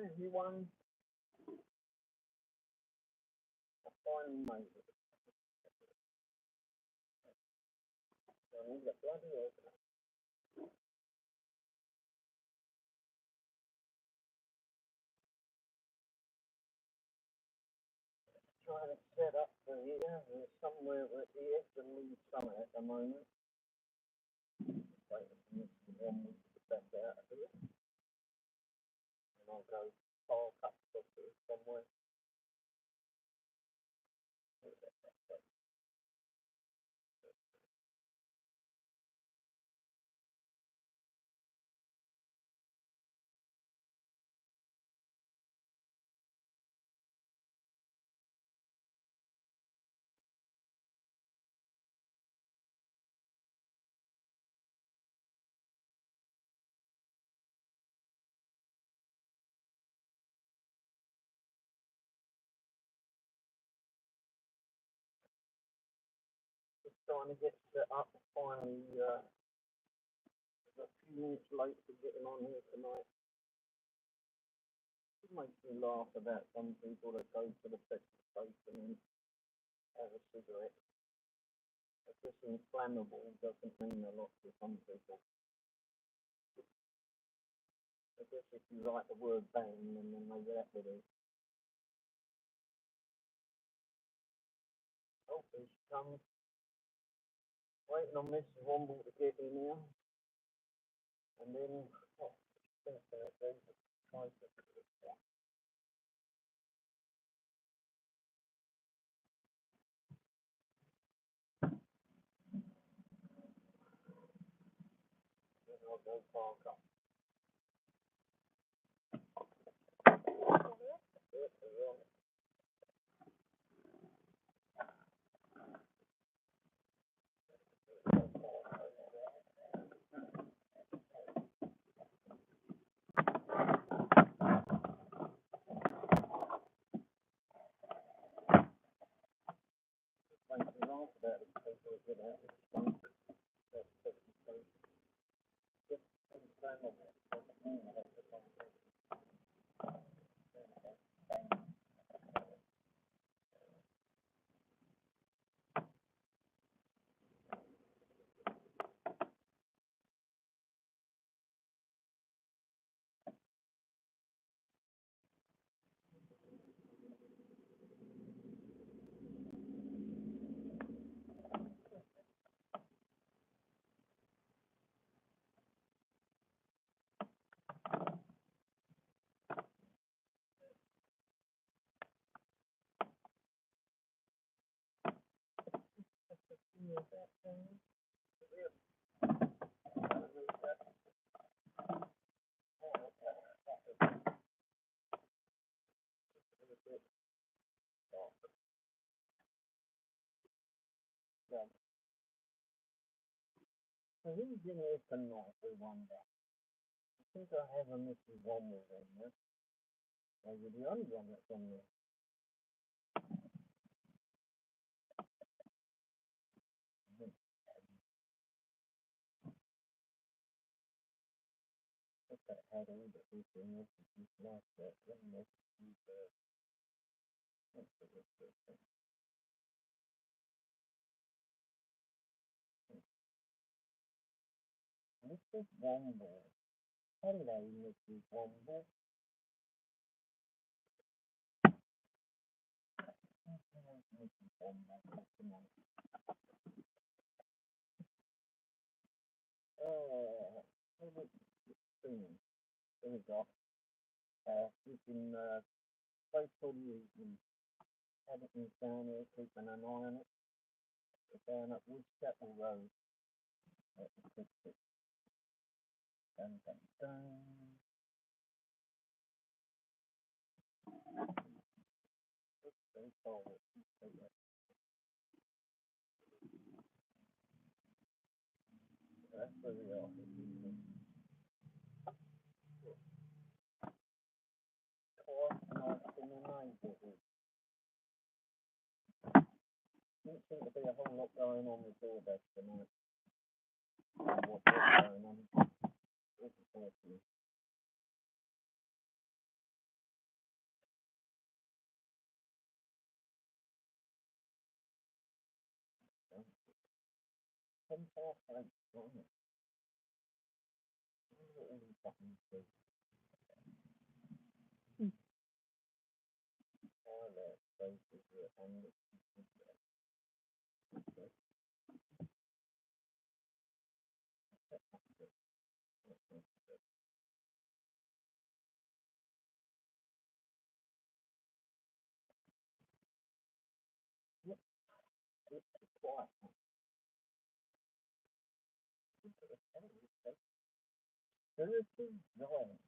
Everyone, I finally made it. I need a bloody opener. Trying to set up for here. There's somewhere where he has to leave somewhere at the moment. Waiting for Mr. Womble to get back out of here. And I'll go park up somewhere. Just trying to get set up. Finally, a few minutes late for getting on here tonight. It makes me laugh about some people that go to the petrol station and have a cigarette. If it's inflammable, doesn't mean a lot to some people. I guess if you write the word bang, and then they get with it. Oh, here she comes. Waiting on Mrs. Womble to get in here. And then, oh, try to then I'll go park up. Makes me laugh about it. People get out of this one. Just inflammable. Doesn't mean a lot to some people. So who's in here tonight, we wonder? I think I have a Mrs. Womble in there. Well, you're the only one that's on there. That had all the people in this like that, then this is Mrs. Womble. Hello, Mrs. Womble. Mrs. Womble. There we go. We can wait till the evening. Everything's down here, keeping an eye on it. We're down at Woodchapel Road. Dun, dun, dun. Very cold. That's where we are. In the neighbourhood. Didn't seem to be a whole lot going on with Doordash tonight. What's going on? 10 past 8, right? What all these buttons do? Oh, there, spaces, and it's quiet. Thursday, Zion.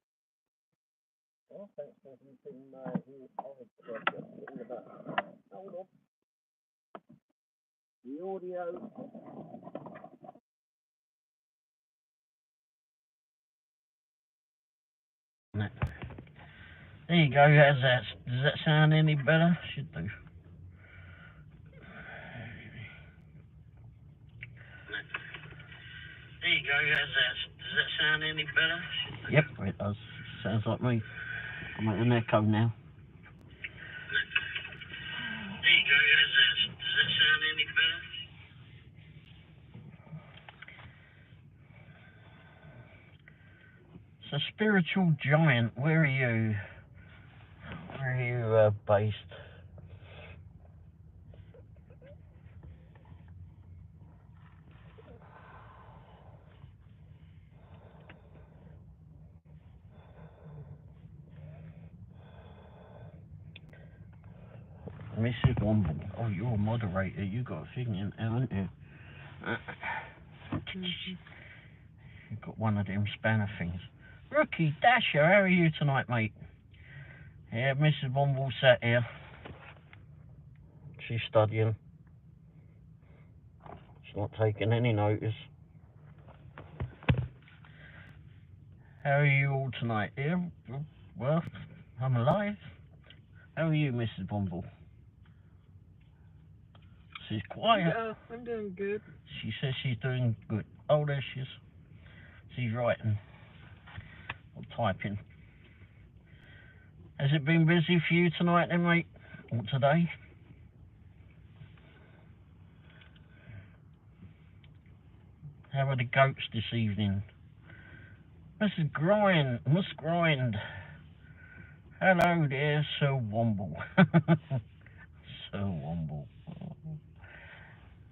Well, thanks for everything here. Hold on. The audio. There you go, how's that? Does that sound any better? Should do. There you go, how's that? Does that sound any better? Should do. Yep, it does. Sounds like me. I'm at an echo now. There you go, how's that? Does that sound any better? So, spiritual giant, where are you? Where are you based? Mrs. Womble. Oh, you're a moderator. You got a thing in, haven't you? You've got one of them spanner things. Rookie Dasher, how are you tonight, mate? Yeah, Mrs. Womble sat here. She's studying. She's not taking any notice. How are you all tonight? Yeah, well, I'm alive. How are you, Mrs. Womble? She's quiet. Yeah, I'm doing good. She says she's doing good. Oh, there she is. She's writing or typing. Has it been busy for you tonight then, mate? Or today? How are the goats this evening? Mrs. Grind, Miss Grind. Hello there, Sir Womble. Sir Womble.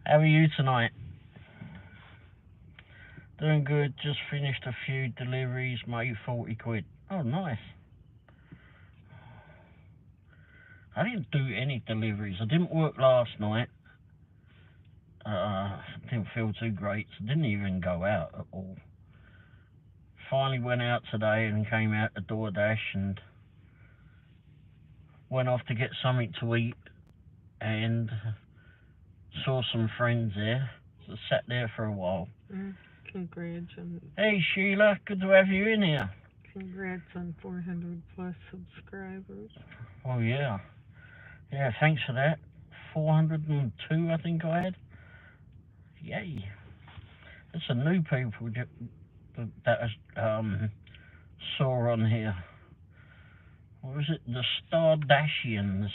How are you tonight? Doing good, just finished a few deliveries, made 40 quid. Oh, nice. I didn't do any deliveries. I didn't work last night. Didn't feel too great, so didn't even go out at all. Finally went out today and came out to Doordash and went off to get something to eat and saw some friends there. So sat there for a while. Congrats. Hey Sheila, good to have you in here. Congrats on 400 plus subscribers. Oh yeah. Yeah, thanks for that. 402 I think I had. Yay. There's some new people that I saw on here. What was it? The Doordashians.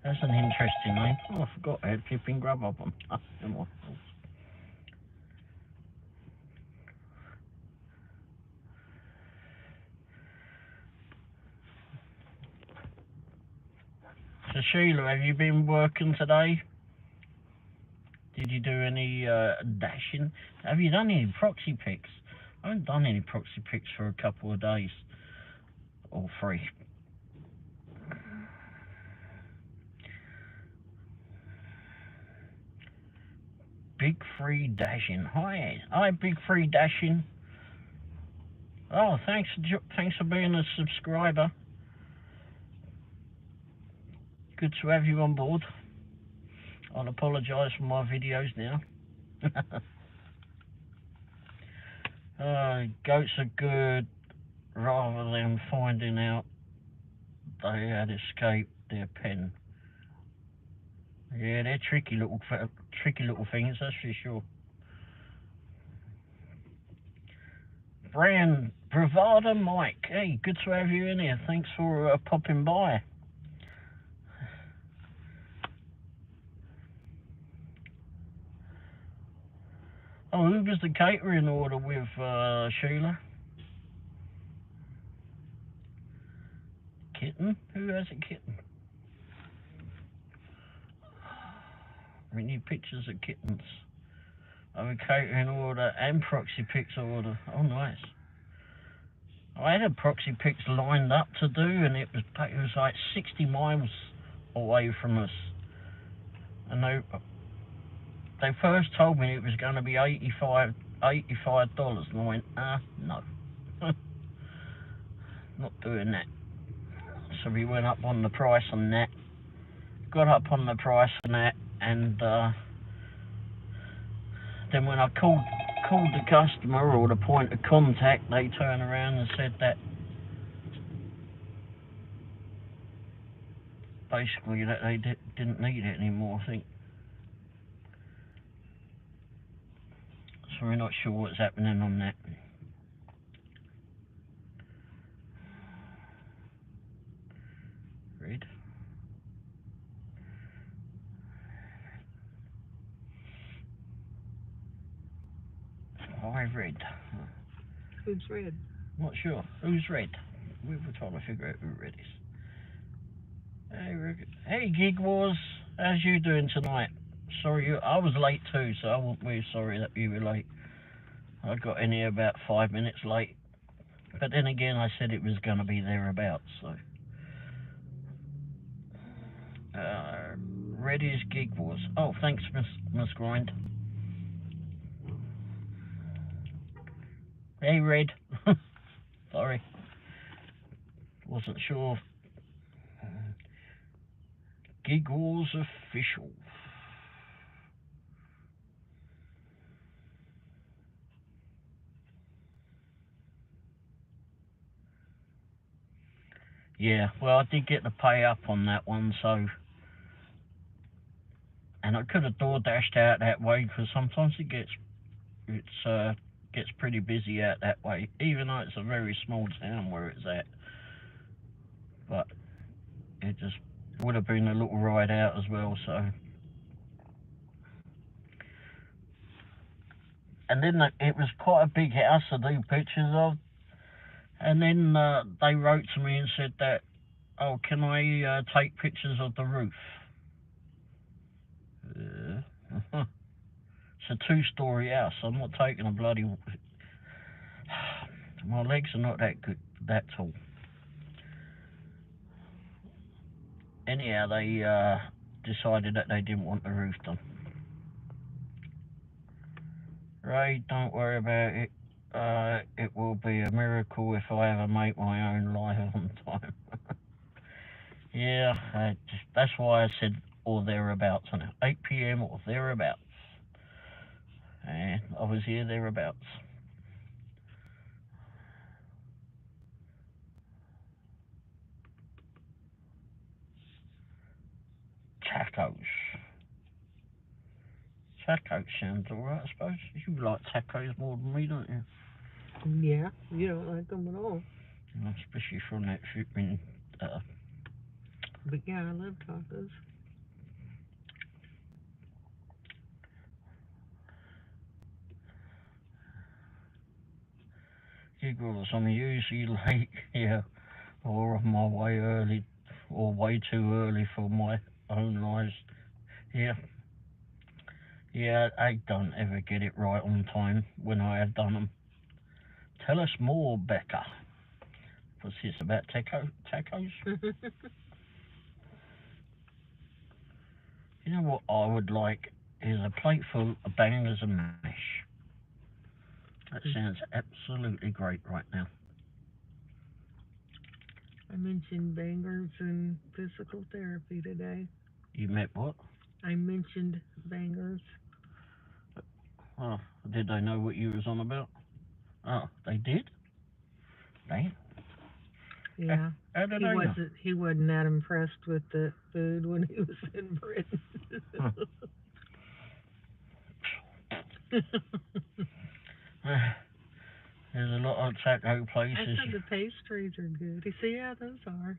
That's an interesting name. Oh, I forgot I had flipping grub up on. So Sheila, have you been working today? Did you do any dashing? Have you done any proxy pics? I haven't done any proxy pics for a couple of days. Or 3. Big Free Dashing. Hi, Big Free Dashing. Oh, thanks for being a subscriber. Good to have you on board. I'll apologise for my videos now. Goats are good rather than finding out they had escaped their pen. Yeah, they're tricky little things, that's for sure. Brand Bravada Mike, hey, good to have you in here. Thanks for popping by. Oh, who was the catering order with, Sheila? Kitten? Who has a kitten? We need pictures of kittens. Oh, a catering order and proxy pics order. Oh, nice. I had a proxy pics lined up to do, and it was like 60 miles away from us. And they first told me it was going to be $85, and I went, no. Not doing that. So we went up on the price on that. Got up on the price on that, and then when I called the customer or the point of contact, they turned around and said that basically that they didn't need it anymore, I think. So we're not sure what's happening on that. Red. Why red? Who's red? Not sure. Who's red? We were trying to figure out who red is. Hey, Gig Wars. How's you doing tonight? Sorry, I was late too, so I wasn't really sorry that you were late. I got in here about 5 minutes late. But then again, I said it was going to be thereabouts, so. Red is Gig Wars. Oh, thanks, Miss Grind. Hey, Red. Sorry. Wasn't sure. Gig Wars official. Yeah, well, I did get to pay up on that one, so. And I could have Doordashed out that way, because sometimes it gets pretty busy out that way, even though it's a very small town where it's at. But it just would have been a little ride out as well, so. And then it was quite a big house to do pictures of. And then they wrote to me and said that, oh, can I take pictures of the roof? It's a 2-story house. I'm not taking a bloody. My legs are not that tall. Anyhow, they decided that they didn't want the roof done. Ray, don't worry about it. It will be a miracle if I ever make my own live on time. Yeah, that's why I said or thereabouts on it. 8 p.m. or thereabouts. And I was here thereabouts. Tacos. Tacos sounds alright, I suppose. You like tacos more than me, don't you? Yeah, you don't like them at all. Especially from that shipping. But yeah, I love tacos. Giggles, I'm usually late, yeah, or on my way early, or way too early for my own lives. Yeah. Yeah, I don't ever get it right on time when I have done them. Tell us more, Becca. What's this about tacos? You know what I would like is a plate full of bangers and mash. That sounds absolutely great right now. I mentioned bangers and physical therapy today. You met what? I mentioned bangers. Oh, did they know what you was on about? Oh, they did? Damn. Yeah. How did they know? He wasn't that impressed with the food when he was in Britain. There's a lot of taco places. I said the pastries are good. He said, yeah, those are.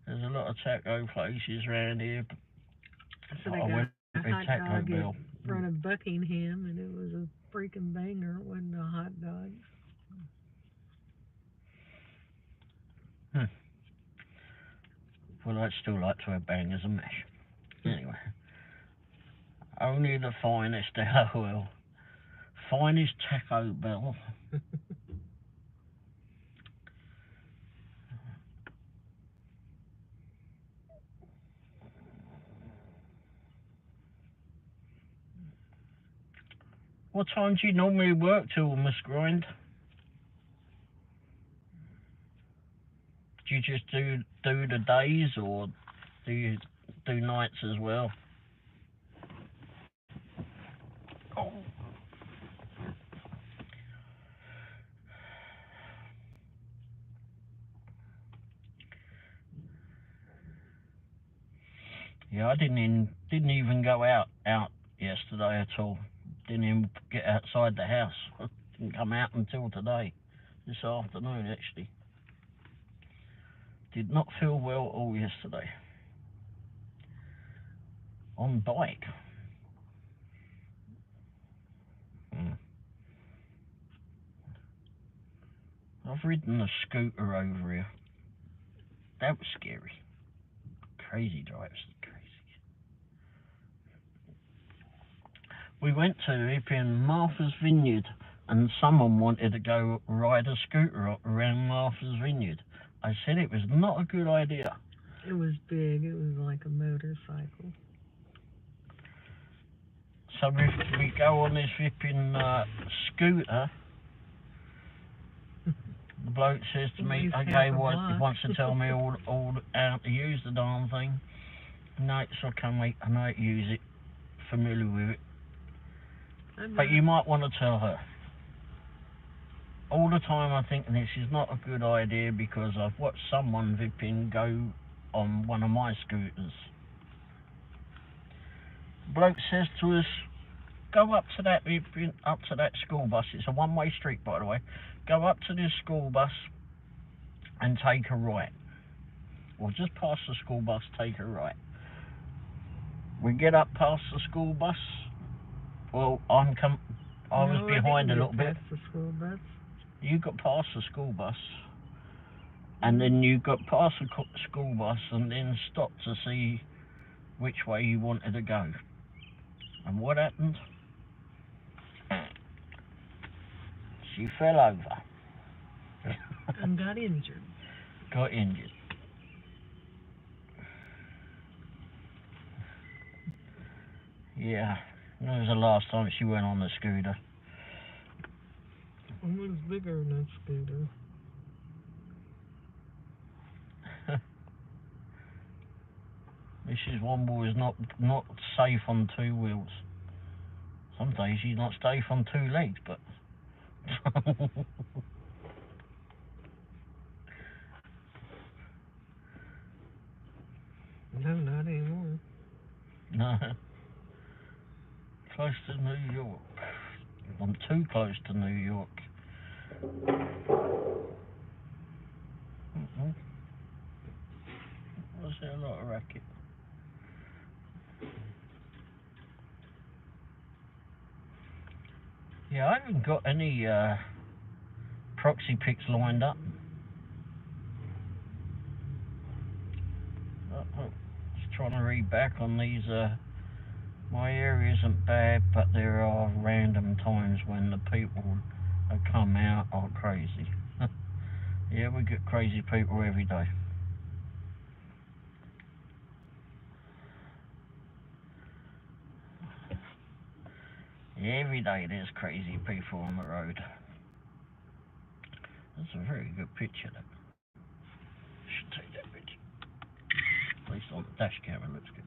There's a lot of taco places around here. I said I got went a with hot Taco dog Bell. front of Buckingham, and it was a freaking banger. It wasn't a hot dog. Well, I'd still like to have bangers and mash. Anyway, only the finest, LOL. Finest Taco Bell. What time do you normally work till, Miss Grind? Do you just do the days, or do you do nights as well? Oh. Yeah, I didn't even go out yesterday at all. Didn't even get outside the house. I didn't come out until today, this afternoon actually. Did not feel well all yesterday. On bike. I've ridden a scooter over here. That was scary. Crazy drives, crazy. We went to up in Martha's Vineyard, and someone wanted to go ride a scooter around Martha's Vineyard. I said it was not a good idea. It was big. It was like a motorcycle. So we go on this flipping scooter. The bloke says to me, okay, he wants to tell me all how to use the darn thing. No, it's okay, mate. I know how to use it. Familiar with it. But you might want to tell her. All the time I think this is not a good idea, because I've watched someone flipping go on one of my scooters. The bloke says to us, go up to that school bus. It's a one-way street, by the way. Go up to this school bus and take a right. Or just past the school bus, take a right. We get up past the school bus. Well, I was behind a little bit. The school bus. You got past the school bus, and then you got past the school bus, and then stopped to see which way you wanted to go. And what happened? She fell over. And got injured. Got injured. Yeah, that was the last time she went on the scooter. It was bigger than a scooter. Mrs. Womble is not safe on two wheels. Some days she's not safe on two legs, but No, not anymore. no. Close to New York. I'm too close to New York. Was there a lot of racket? Yeah, I haven't got any proxy pics lined up. Just trying to read back on these. My area isn't bad, but there are random times when the people that come out are crazy. Yeah, we get crazy people every day. Every day there's crazy people on the road. That's a very good picture. That. Should take that picture. At least on the dash camera looks good.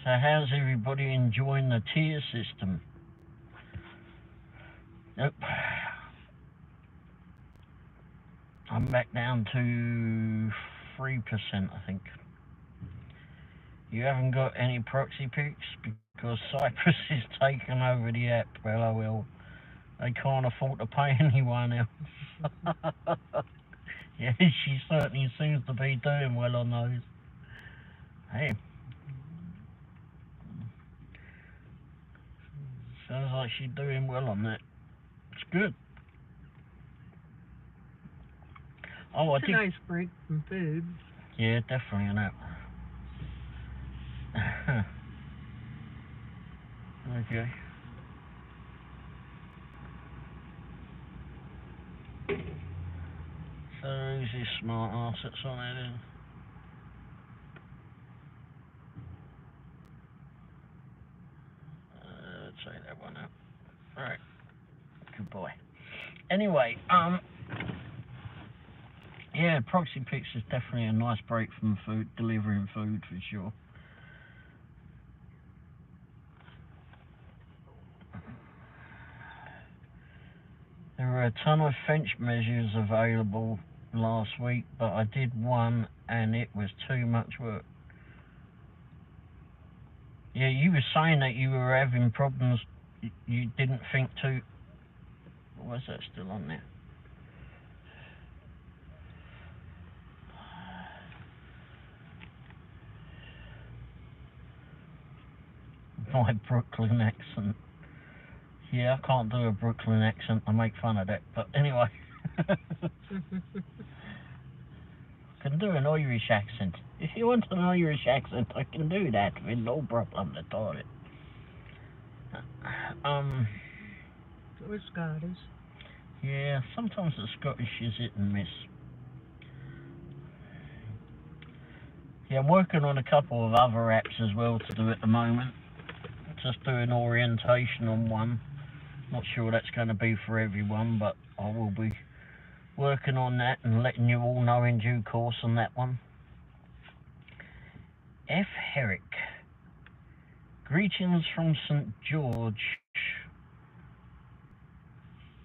So how's everybody enjoying the tier system? Nope. I'm back down to 3%, I think. You haven't got any proxy pics because Cyprus is taking over the app. LOL. They can't afford to pay anyone else. Yeah, she certainly seems to be doing well on those. Hey, sounds like she's doing well on that. It's good. Oh, It's a nice break from food. Yeah, definitely an app. Okay. So who's this smart ass that's on there then? Take that one out. Alright. Good boy. Anyway, yeah, Proxy Picks is definitely a nice break from food, delivering food for sure. There were a ton of fence measures available last week, but I did one and it was too much work. Yeah, you were saying that you were having problems. You didn't think to. Was that still on there? My Brooklyn accent. Yeah, I can't do a Brooklyn accent. I make fun of that. But anyway. I can do an Irish accent. If you want an Irish accent, I can do that with no problem at all. Or Scottish. Yeah, sometimes the Scottish is hit and miss. Yeah, I'm working on a couple of other apps as well to do at the moment. Just doing orientation on one. Not sure that's going to be for everyone, but I will be working on that and letting you all know in due course on that one. F. Herrick. Greetings from St. George.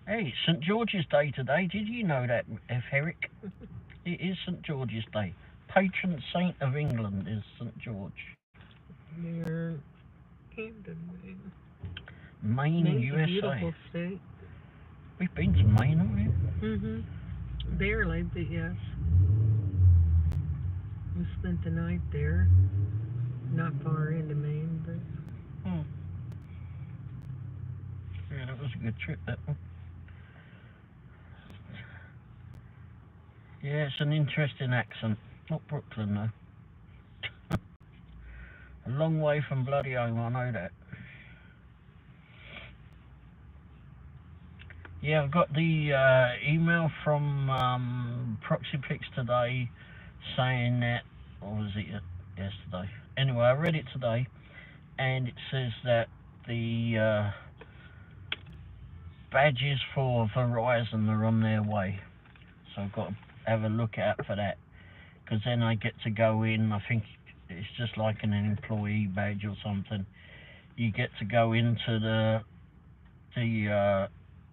Hey, St. George's Day today. Did you know that, F. Herrick? It is St. George's Day. Patron Saint of England is St. George. Near Camden, Maine. Maine, Maine's USA. A beautiful state. We've been to Maine, haven't we? Mm-hmm. Barely, but yes. We spent the night there. Not far into Maine, but... Yeah, that was a good trip, that one. Yeah, it's an interesting accent. Not Brooklyn, though. A long way from bloody home, I know that. Yeah, I've got the email from Proxy Picks today saying that, or was it yesterday? Anyway, I read it today, and it says that the badges for Verizon are on their way. So I've got to have a look out for that, because then I get to go in. I think it's just like an employee badge or something. You get to go into the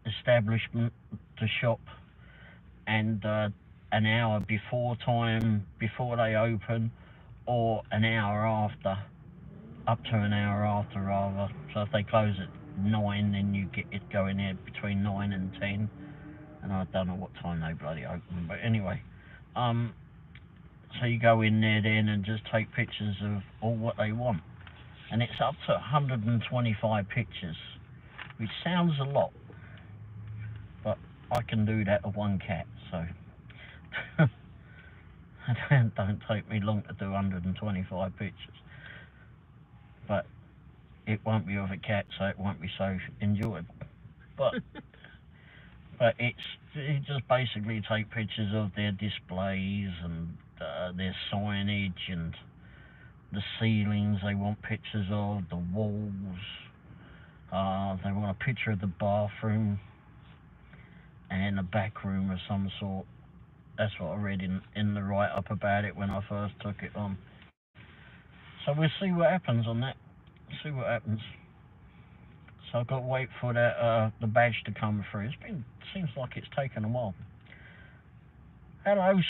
establishment, the shop, and an hour before they open, or an hour after, up to an hour after rather. So if they close at 9, then you get it going there between 9 and 10, and I don't know what time they bloody open, but anyway, so you go in there then and just take pictures of all what they want, and it's up to 125 pictures, which sounds a lot, but I can do that of one cat, so it don't take me long to do 125 pictures, but it won't be of a cat, so it won't be so enjoyable. But you just basically take pictures of their displays and their signage and the ceilings they want pictures of, the walls. They want a picture of the bathroom and a back room of some sort. That's what I read in the write-up about it when I first took it on. So we'll see what happens on that. See what happens. So I've got to wait for that the badge to come through. Seems like it's taken a while. Hello,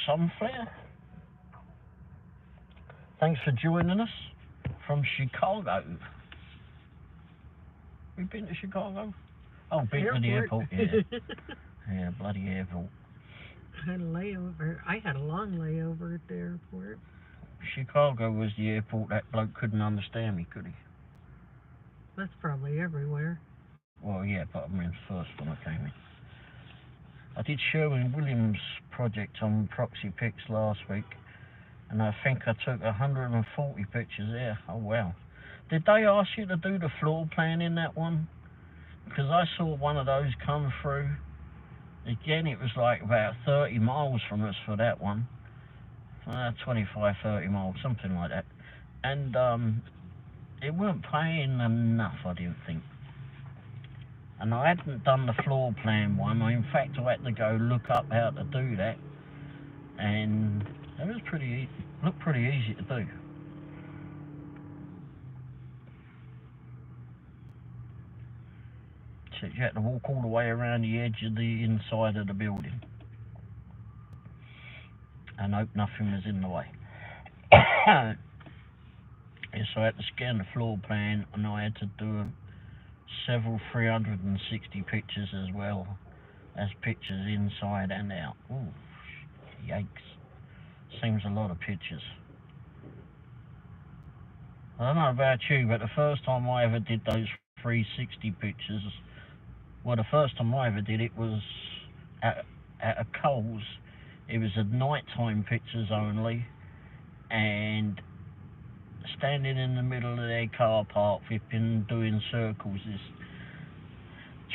Sunflare. Thanks for joining us from Chicago. We've been to Chicago? Oh, been to the airport, yeah. Yeah, bloody airport. had a layover. I had a long layover at the airport. Chicago was the airport that bloke couldn't understand me, could he? That's probably everywhere. Well, yeah, but I mean, first when I came in. I did Sherwin-Williams project on Proxy Pics last week, and I think I took 140 pictures there. Oh, wow. Did they ask you to do the floor plan in that one? Because I saw one of those come through. Again, it was like about 30 miles from us for that one. 25, 30 miles, something like that. And it weren't paying enough, I didn't think. And I hadn't done the floor plan one. In fact, I had to go look up how to do that. And it was looked pretty easy to do. So you had to walk all the way around the edge of the inside of the building. And hope nothing was in the way. Yes, so I had to scan the floor plan, and I had to do several 360 pictures as well as pictures inside and out. Ooh, yikes. Seems a lot of pictures. I don't know about you, but the first time I ever did those 360 pictures, well, the first time I ever did it was at a Coles. It was at nighttime pictures only, and standing in the middle of their car park, flipping, doing circles, is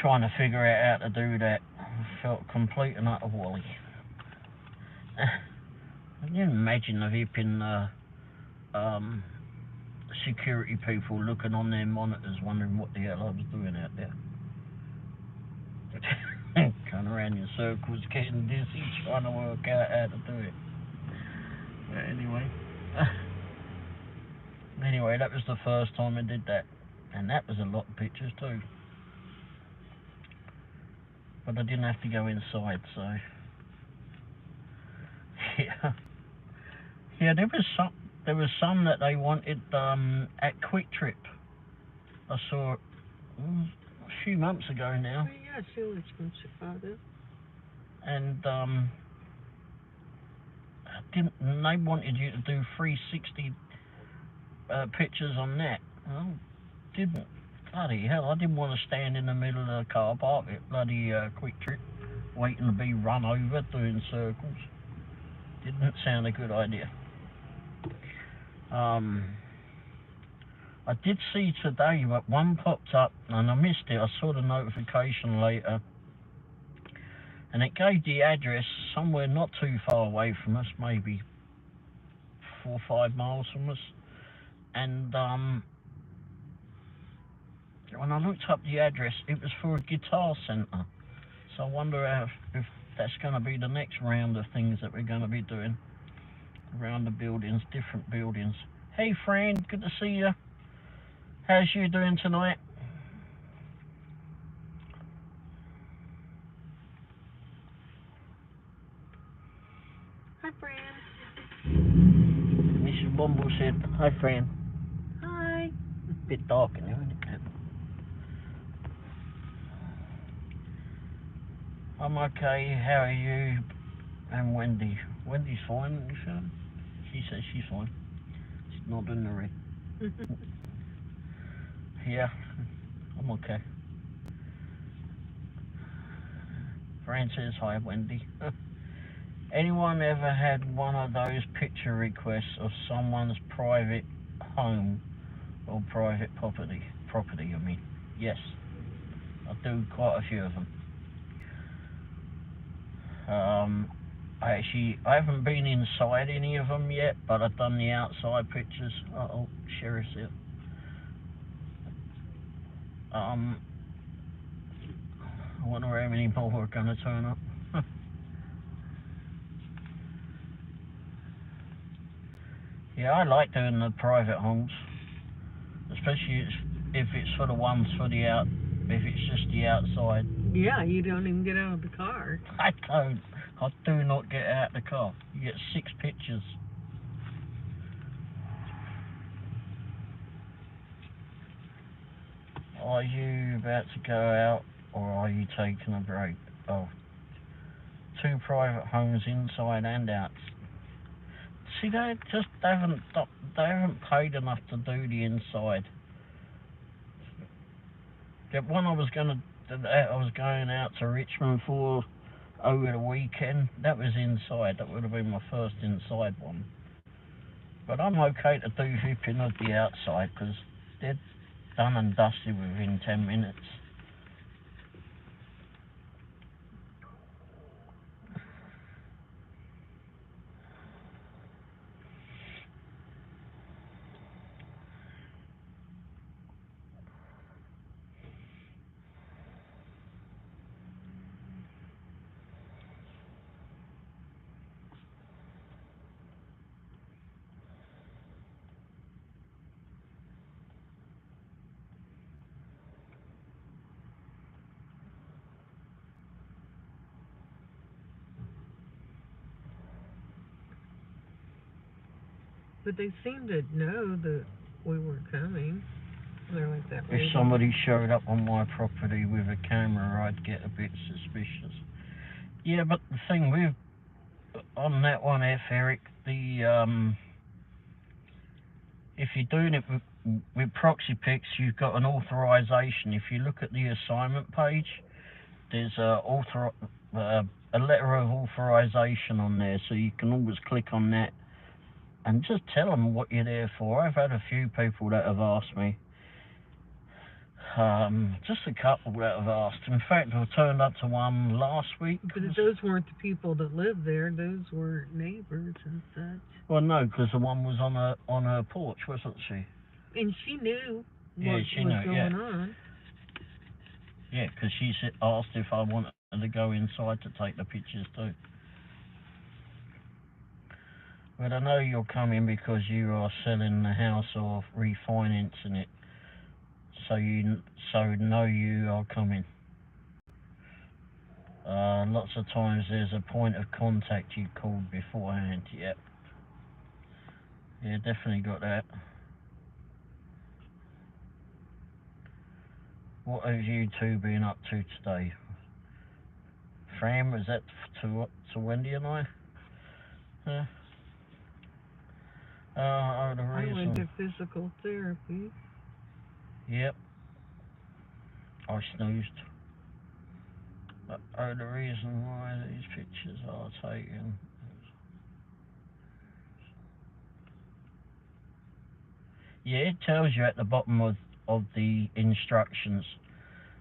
trying to figure out how to do that. I felt complete and utter wally. I can imagine the flipping security people looking on their monitors, wondering what the hell I was doing out there. Going around in circles, getting dizzy, trying to work out how to do it. But anyway, that was the first time I did that, and that was a lot of pictures too. But I didn't have to go inside, so yeah. There was some that they wanted at Quick Trip. I saw it a few months ago now. Oh, yeah, she lives from Chicago. And they wanted you to do 360 pictures on that. Well, didn't. Bloody hell, I didn't want to stand in the middle of the car park at bloody Quick Trip waiting to be run over doing circles. Didn't sound a good idea. I did see today, but one popped up and I missed it. I saw the notification later, and it gave the address somewhere not too far away from us, maybe 4 or 5 miles from us. And when I looked up the address, it was for a guitar centre. So I wonder if that's going to be the next round of things that we're going to be doing around the buildings, different buildings. Hey friend, good to see you. How's you doing tonight? Hi, Fran. Mrs. Womble said, hi friend. Hi. It's a bit dark in here, isn't it? I'm okay, how are you? And Wendy. Wendy's fine, you sure? She says she's fine. She's not doing the red. Yeah, I'm okay. Fran says hi, Wendy. Anyone ever had one of those picture requests of someone's private home or private property? I mean, yes. I do quite a few of them. I haven't been inside any of them yet, but I've done the outside pictures. Uh-oh, Sheriff's here. I wonder how many more are going to turn up. Yeah, I like doing the private homes, especially if it's for the ones for the if it's just the outside. Yeah, you don't even get out of the car. I don't. I do not get out of the car. You get 6 pictures. Are you about to go out, or are you taking a break? Oh, 2 private homes inside and out. See, they haven't paid enough to do the inside. The one I was going out to Richmond for over the weekend, that was inside. That would have been my first inside one. But I'm okay to do hipping of the outside because they're done and dusted within 10 minutes. But they seemed to know that we were coming. They're like that. If somebody showed up on my property with a camera, I'd get a bit suspicious. Yeah, but the thing on that one, Eric, if you're doing it with proxy pics, you've got an authorization. If you look at the assignment page, there's a letter of authorization on there, so you can always click on that and just tell them what you're there for. I've had a few people that have asked me. Just a couple that have asked. In fact, I turned up to one last week. But those weren't the people that lived there. Those were neighbors and such. Well, no, because the one was on her porch, wasn't she? And she knew what was going on. Yeah, because she asked if I wanted to go inside to take the pictures too. But I know you're coming because you are selling the house or refinancing it. So know you are coming. Lots of times there's a point of contact you called beforehand. Yep. Yeah, definitely got that. What have you two been up to today? Fran, was that to Wendy and I? Yeah. The reason. I went to physical therapy. Yep. I snoozed. The reason why these pictures are taken. Yeah, it tells you at the bottom of the instructions.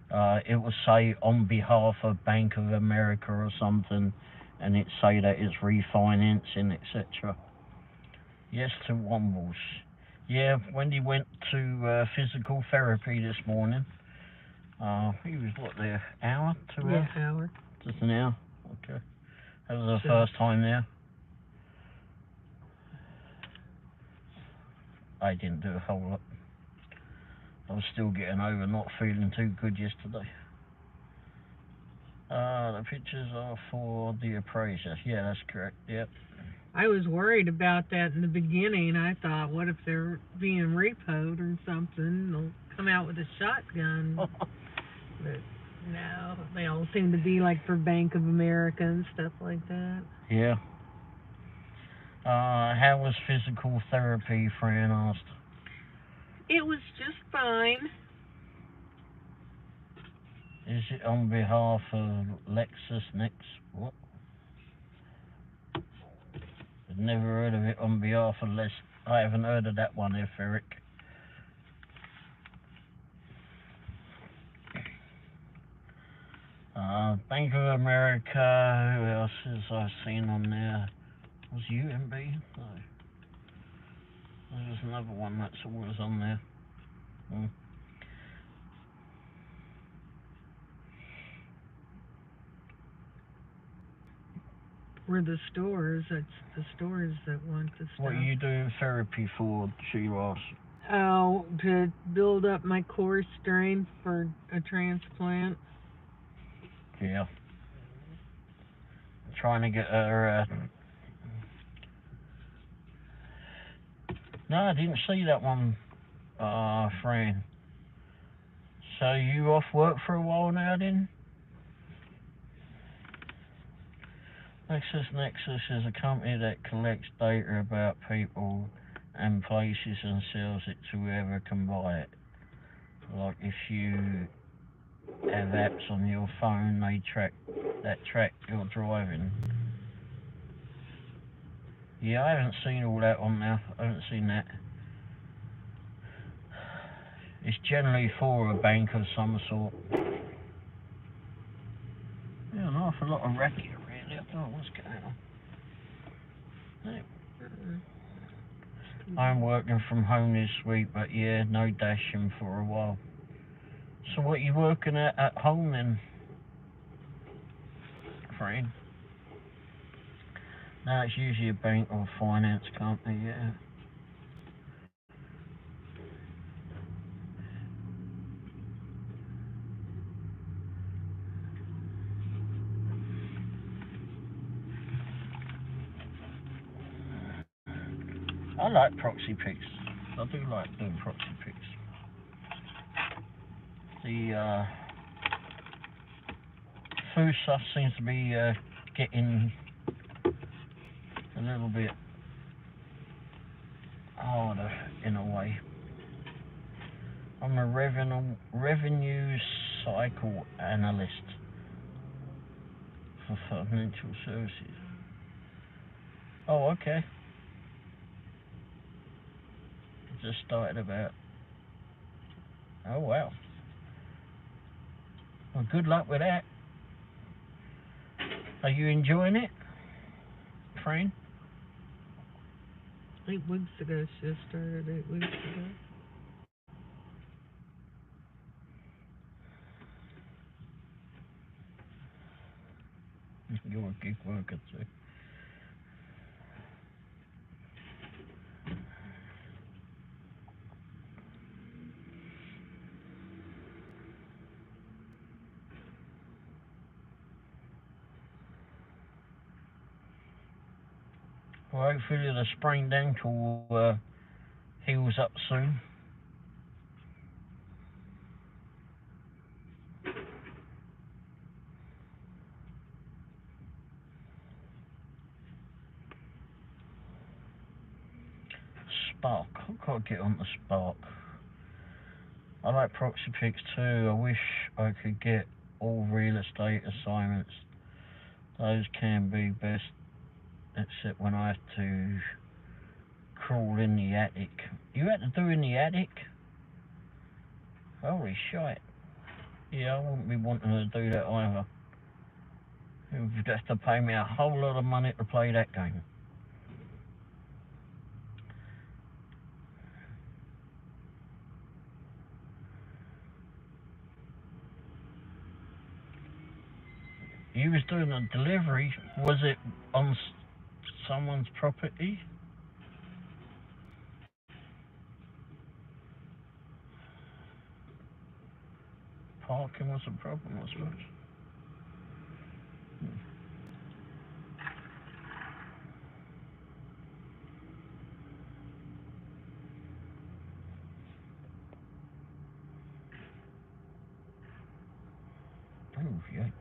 It will say on behalf of Bank of America or something, and it say that it's refinancing, etc. Yes to Wombles. Yeah, Wendy went to physical therapy this morning. He was there, hour, 2 hours? Yeah, hour. Just an hour. Okay. That was the first time there. I didn't do a whole lot. I was still getting over not feeling too good yesterday. The pictures are for the appraiser. Yeah, that's correct. Yep. I was worried about that in the beginning. I thought, what if they're being repoed or something? They'll come out with a shotgun. But no, they all seem to be like for Bank of America and stuff like that. Yeah. How was physical therapy, Fran asked? It was just fine. Is it on behalf of LexisNexis? What? I've never heard of it on behalf of I haven't heard of that one, Eric. Bank of America, who else has I seen on there? Was UMB? No. There's another one that's always on there. We're the stores. That's the stores that want the stuff. What are you doing therapy for, she asked? Oh, to build up my core strength for a transplant. Yeah. Trying to get her... No, I didn't see that one, Fran. So you off work for a while now, then? LexisNexis is a company that collects data about people and places and sells it to whoever can buy it. Like if you have apps on your phone, they track your driving. Yeah, I haven't seen all that on there. I haven't seen that. It's generally for a bank of some sort. Yeah, an awful lot of racket really. I don't know what's going on. I'm working from home this week, but yeah, no dashing for a while. So what are you working at home then, friend? No, it's usually a bank or finance company, yeah. I like proxy pics. I do like doing proxy pics. The food stuff seems to be getting a little bit harder in a way. I'm a revenue cycle analyst for financial services. Oh, okay. Just started about. Oh wow. Well, good luck with that. Are you enjoying it, friend? 8 weeks ago, she started 8 weeks ago. You're a gig worker too. Well, hopefully the sprained ankle heals up soon. Spark. I've got to get on the Spark. I like proxy pics too. I wish I could get all real estate assignments. Those can be best, except when I have to crawl in the attic. You had to do in the attic? Holy shit. Yeah, I wouldn't be wanting to do that either. You'd have to pay me a whole lot of money to play that game. You was doing a delivery. Was it on someone's property? Parking was a problem, I suppose. Oh, yikes.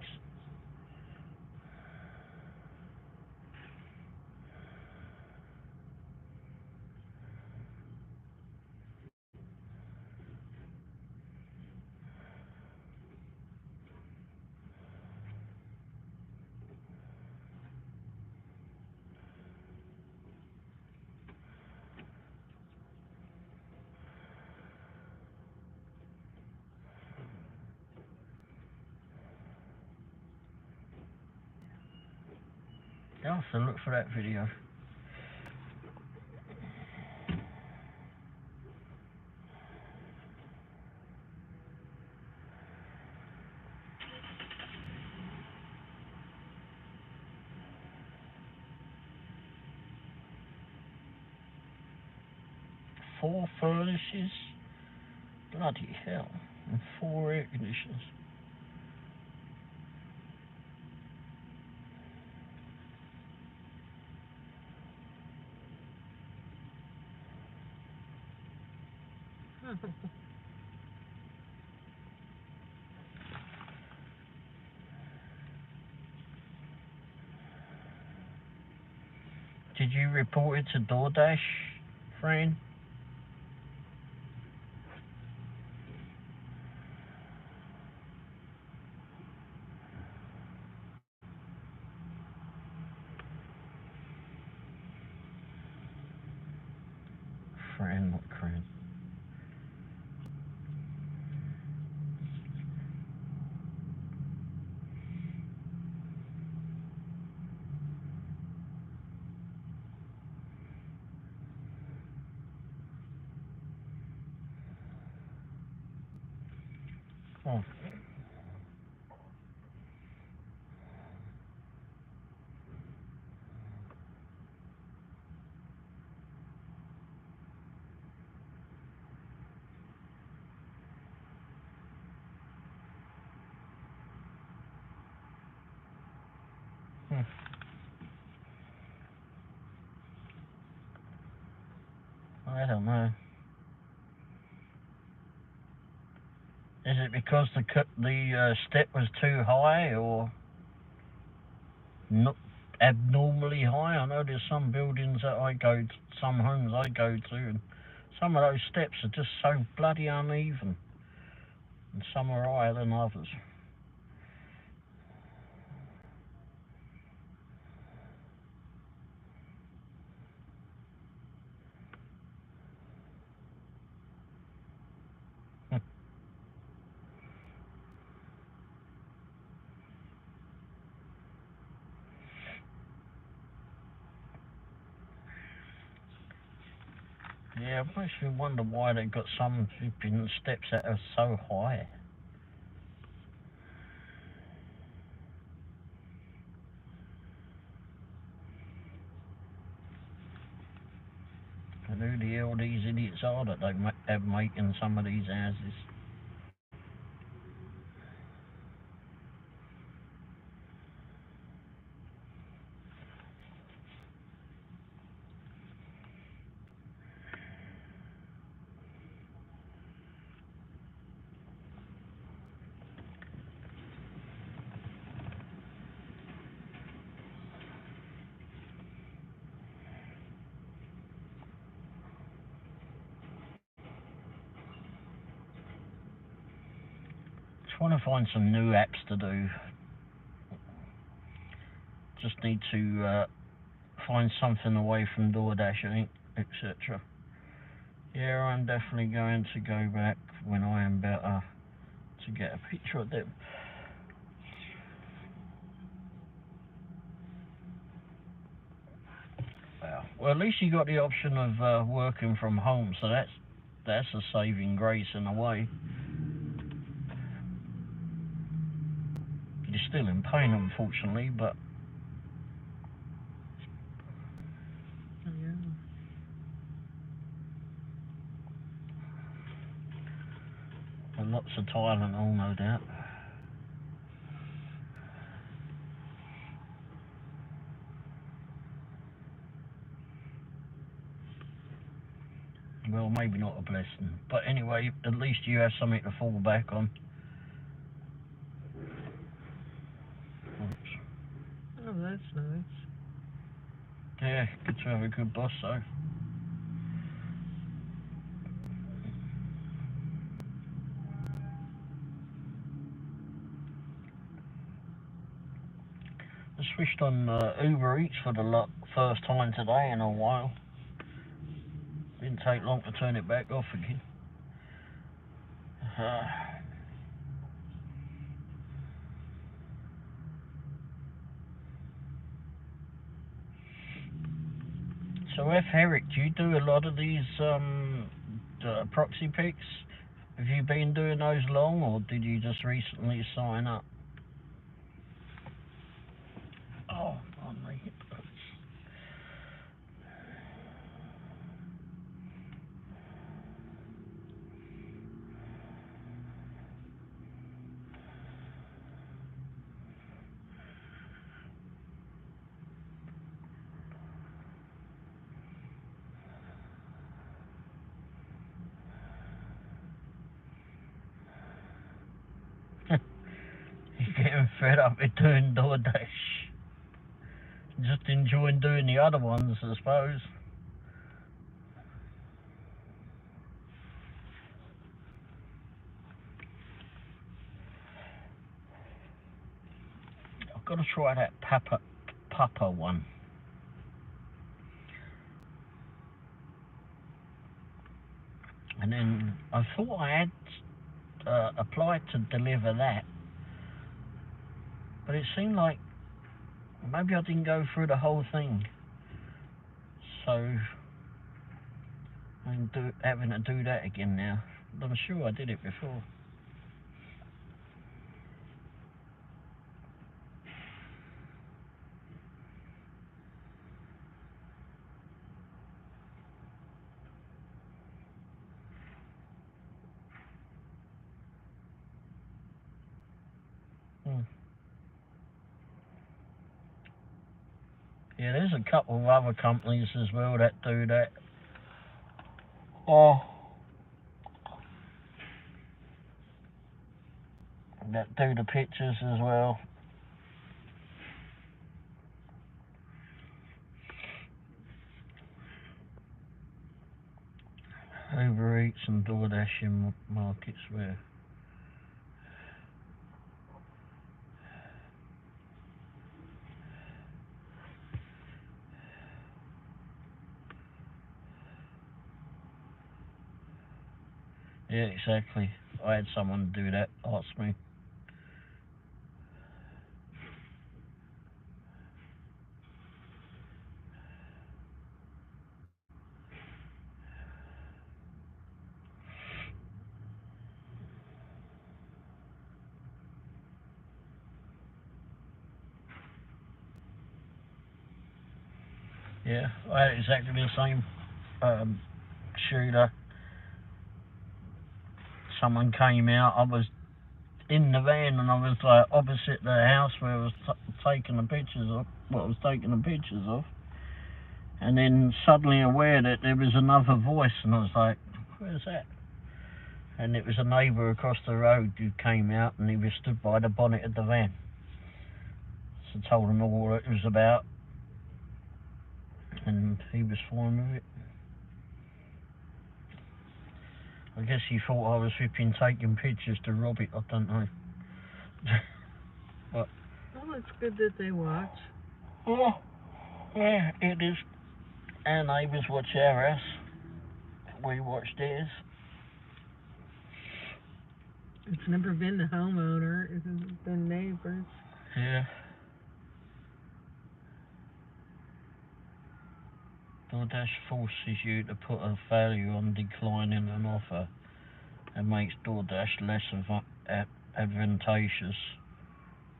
I'll have to look for that video. Four furnaces? Bloody hell. And 4 air conditioners. Did you report it to Doordash, Fran? Fran, not Cran. Oh. I don't know. Is it because the step was too high, or not abnormally high? I know there's some buildings that I go to, some homes I go to, and some of those steps are just so bloody uneven, and some are higher than others. Yeah, it makes me wonder why they got some flipping steps that are so high. And who the hell these idiots are that they have making some of these houses. Just want to find some new apps to do. Just need to find something away from Doordash, I think, etc. Yeah, I'm definitely going to go back when I am better to get a picture of them. Well, at least you got the option of working from home, so that's a saving grace in a way. You're still in pain, unfortunately, but Yeah. and lots of Tylenol, no doubt. Well, maybe not a blessing, but anyway, at least you have something to fall back on. Oops. Oh, that's nice. Yeah, good to have a good boss, though. I switched on Uber Eats for the first time today in a while. Didn't take long to turn it back off again. So F. Herrick, do you do a lot of these proxy pics? Have you been doing those long, or did you just recently sign up? Oh, pardon me. You're getting fed up with doing Doordash. Just enjoying doing the other ones, I suppose. I've got to try that Papa one. And then I thought I had applied to deliver that, but it seemed like maybe I didn't go through the whole thing, so I'm having to do that again now. I'm sure I did it before. Yeah, there's a couple of other companies as well that do that. That do the pictures as well. Uber Eats and Doordash in markets where. Yeah, exactly. I had someone do that, ask me. Yeah, I had exactly the same shooter. Someone came out, I was in the van and I was like opposite the house where I was taking the pictures of, and then suddenly aware that there was another voice, and I was like, where's that? And it was a neighbour across the road who came out, and he was stood by the bonnet of the van. So I told him all what it was about, and he was fine with it. I guess he thought I was flipping taking pictures to rob it, I don't know. But Well, it's good that they watch. Yeah, it is. Our neighbours watch our house. We watch theirs. It's never been the homeowner, it's been neighbors. Yeah. Doordash forces you to put a value on declining an offer and makes Doordash less advantageous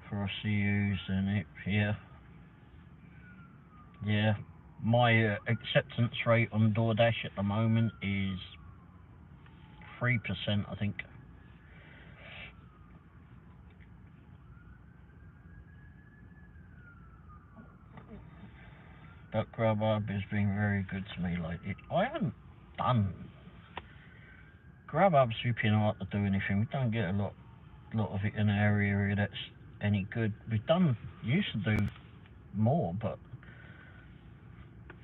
for us to use than it. Yeah. My acceptance rate on Doordash at the moment is 3%, I think. But Grubhub has been very good to me lately. I haven't done Grubhub's flipping hard to do anything. We don't get a lot of it in our area that's any good. Used to do more, but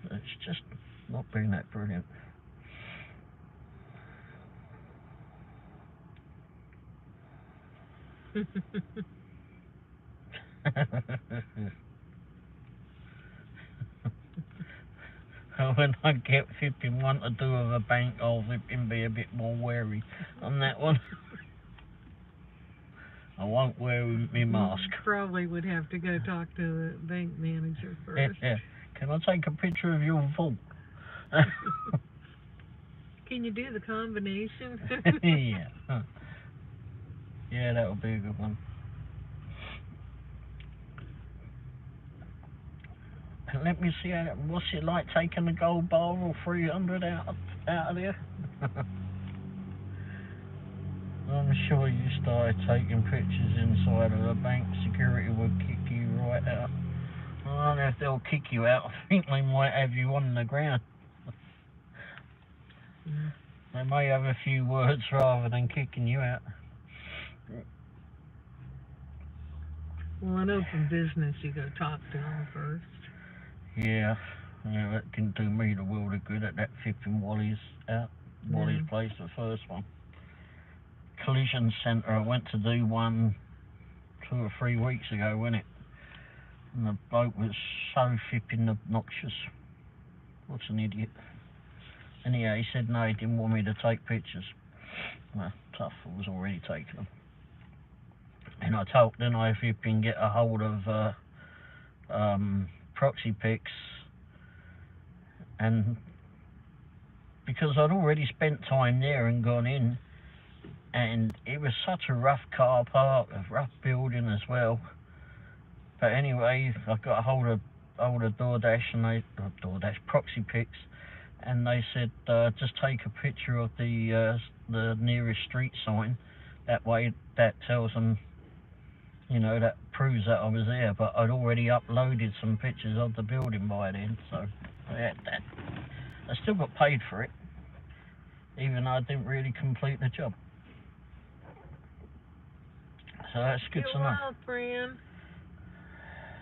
it's just not been that brilliant. When I get flipping one to do with a bank, I'll flipping be a bit more wary on that one. I won't wear my mask. You probably would have to go talk to the bank manager first. Yeah. Can I take a picture of your vault? Can you do the combination? Yeah. Yeah, that would be a good one. And let me see what's it like taking a gold bar or 300 out of there. I'm sure you started taking pictures inside of a bank, security would kick you right out. I don't know if they'll kick you out. I think they might have you on the ground. They may have a few words rather than kicking you out. Well, in open business, you go talk to them first. Yeah, yeah, that didn't do me the world of good at that flipping Wally's place, the first one. Collision centre, I went to do one 2 or 3 weeks ago, wasn't it? And the bloke was so flipping obnoxious. What's an idiot? Anyhow, he said no, he didn't want me to take pictures. Well, tough, I was already taking them. And I told him if you can get a hold of proxy pics, and because I'd already spent time there and gone in, and it was such a rough car park, a rough building as well. But anyway, I got a hold of Doordash, and Doordash proxy pics, and they said just take a picture of the nearest street sign. That way, that tells them, you know, that proves that I was there. But I'd already uploaded some pictures of the building by then, so I had that. I still got paid for it, even though I didn't really complete the job. So that's good to know. You're well, friend.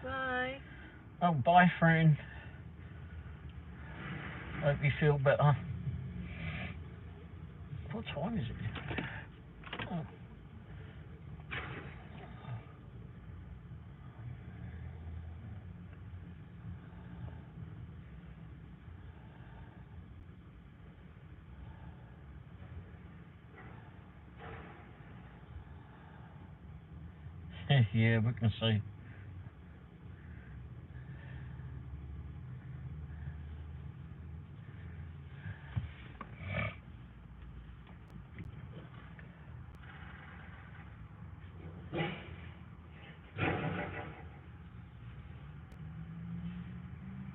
Bye. Oh, bye, friend. Hope you feel better. What time is it? Oh. Yeah, we can see.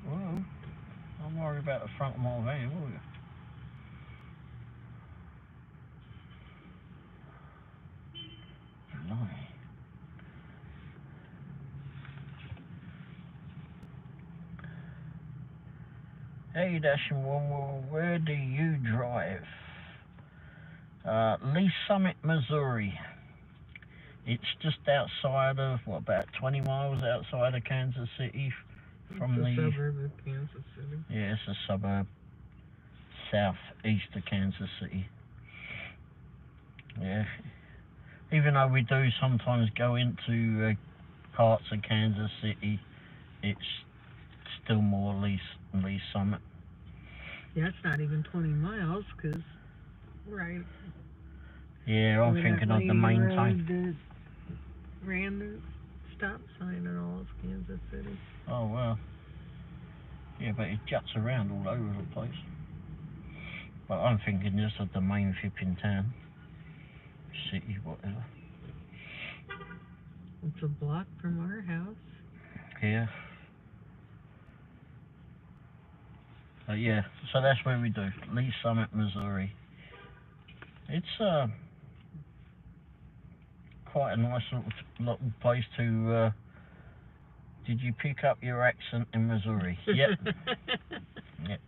Well, don't worry about the front of my van, will you? No. Hey, Dash and Womble, where do you drive? Lee Summit, Missouri. It's just outside of, what, about 20 miles outside of Kansas City from it's a the suburb of Kansas City. Yeah, it's a suburb southeast of Kansas City. Yeah. Even though we do sometimes go into parts of Kansas City, it's still more Lee Summit. Yeah, it's not even 20 miles, because, right. Yeah, I'm thinking of the main town. That ran the stop sign and all of Kansas City. Oh, well. Yeah, but it juts around all over the place. But I'm thinking just of the main flipping town. City, whatever. It's a block from our house. Yeah. Yeah, so that's where we do. Lee Summit, Missouri. It's quite a nice little place to... did you pick up your accent in Missouri? Yep. Yep.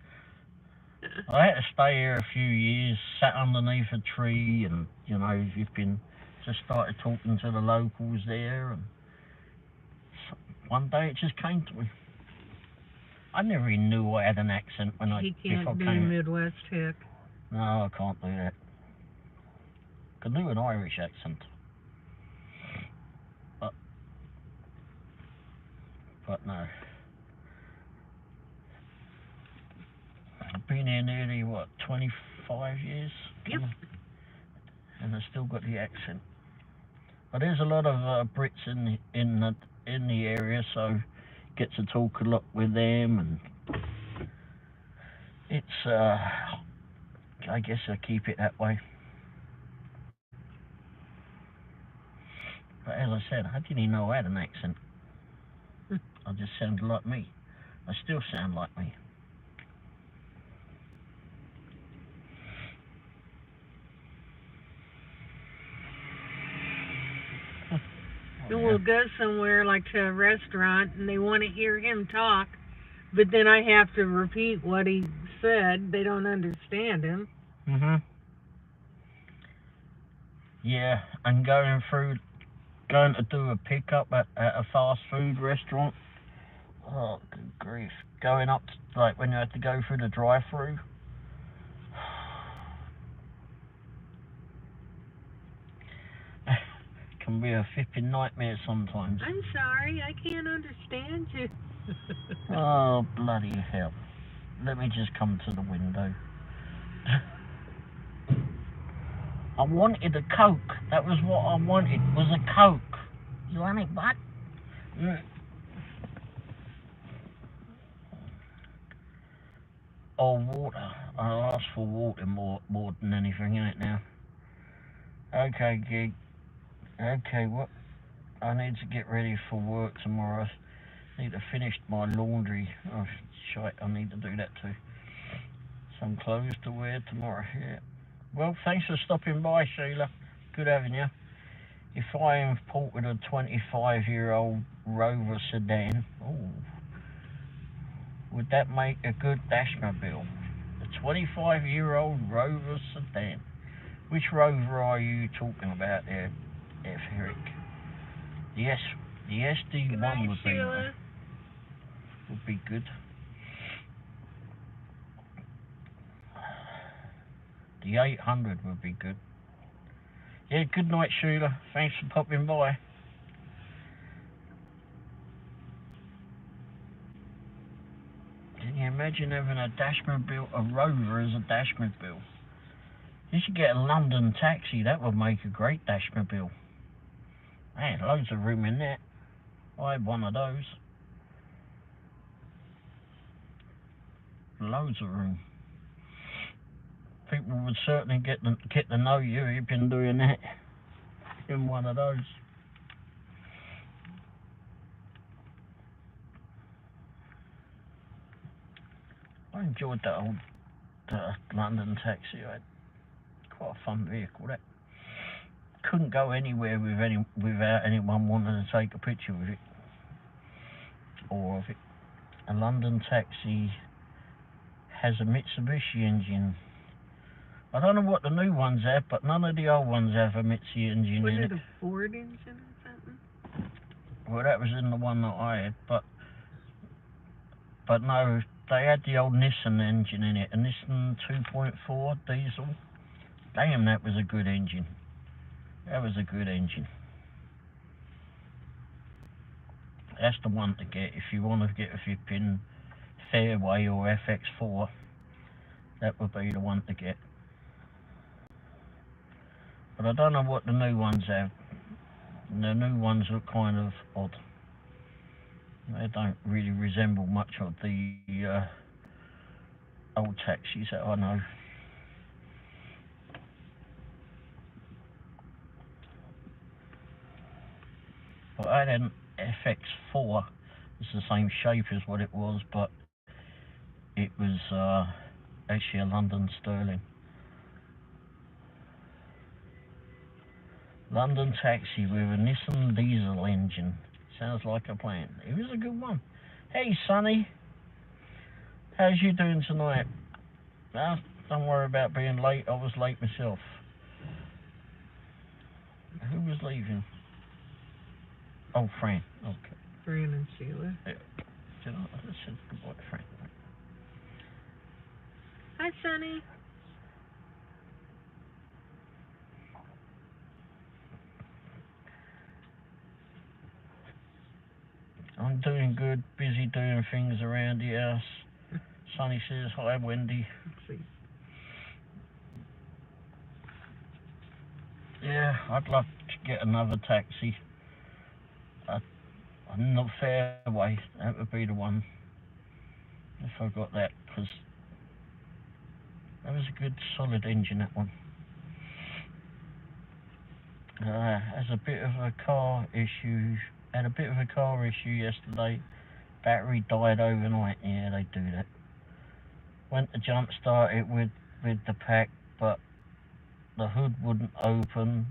I had to stay here a few years, sat underneath a tree, and, you know, you've been... just started talking to the locals there, and one day it just came to me. I never even knew I had an accent when He can't do Midwest hick. No, I can't do that. I can do an Irish accent. But no. I've been here nearly, what, 25 years? Yep. And I still got the accent. But there's a lot of Brits in the area, so get to talk a lot with them, and it's I guess I keep it that way. But as I said, I didn't even know I had an accent. I just sounded like me. I still sound like me. And we'll go somewhere like to a restaurant and they want to hear him talk, but then I have to repeat what he said. They don't understand him. Yeah, and going to do a pickup at a fast food restaurant. Oh, good grief. going up, like when you had to go through the drive-through. Can be a flipping nightmare sometimes. I'm sorry, I can't understand you. Oh, bloody hell. Let me just come to the window. I wanted a Coke. That was what I wanted, was a Coke. You want it, bud? Or water. I'll ask for water more than anything, innit, now? Okay, gig. Okay, what? I need to get ready for work tomorrow. I need to finish my laundry. Oh, shite, I need to do that too. Some clothes to wear tomorrow, yeah. Well, thanks for stopping by, Sheila. Good having you. If I imported a 25-year-old Rover sedan, would that make a good Dashmobile? A 25-year-old Rover sedan. Which Rover are you talking about there, Eric? Yes, the SD1 would be good. The 800 would be good. Yeah, good night, Sheila. Thanks for popping by. Can you imagine having a Dashmobile, a Rover as a Dashmobile? You should get a London taxi. That would make a great Dashmobile. Man, loads of room in there. I had one of those. Loads of room. People would certainly get to know you if you've been doing that in one of those. I enjoyed that old London taxi. I had quite a fun vehicle. That couldn't go anywhere without anyone wanting to take a picture with it or of it. A London taxi has a Mitsubishi engine. I don't know what the new ones have, but none of the old ones have a Mitsubishi engine in it. Was it a Ford engine or something? Well, that was in the one that I had, but no, they had the old Nissan engine in it, a Nissan 2.4 diesel. Damn, that was a good engine. That was a good engine. That's the one to get if you want to get a flipping Fairway or FX4. That would be the one to get. But I don't know what the new ones have. The new ones look kind of odd. They don't really resemble much of the old taxis that I know. But I had an FX4. It's the same shape as what it was, but it was actually a London Sterling. London taxi with a Nissan diesel engine. Sounds like a plan. It was a good one. Hey, Sonny. How's you doing tonight? Well, don't worry about being late. I was late myself. Who was leaving? Oh, Fran. Okay. Fran and Sheila. Yeah. I said goodbye to Fran. Hi, Sonny. I'm doing good. Busy doing things around the house. Sonny says hi, Wendy. Let's see. Yeah, I'd love to get another taxi. Not Fairway, that would be the one if I got that, because that was a good solid engine, that one. Has a bit of a car issue. Had a bit of a car issue yesterday. Battery died overnight. Yeah, they do that. Went to jump start it with the pack, but the hood wouldn't open.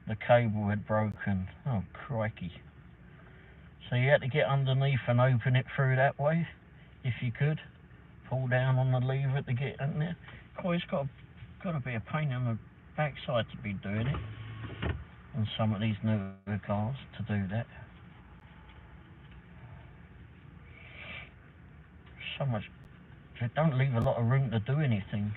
The cable had broken. Oh, crikey. So you had to get underneath and open it through that way, if you could. Pull down on the lever to get in there. It's got to be a pain in the backside to be doing it on some of these newer cars to do that. so much. They don't leave a lot of room to do anything.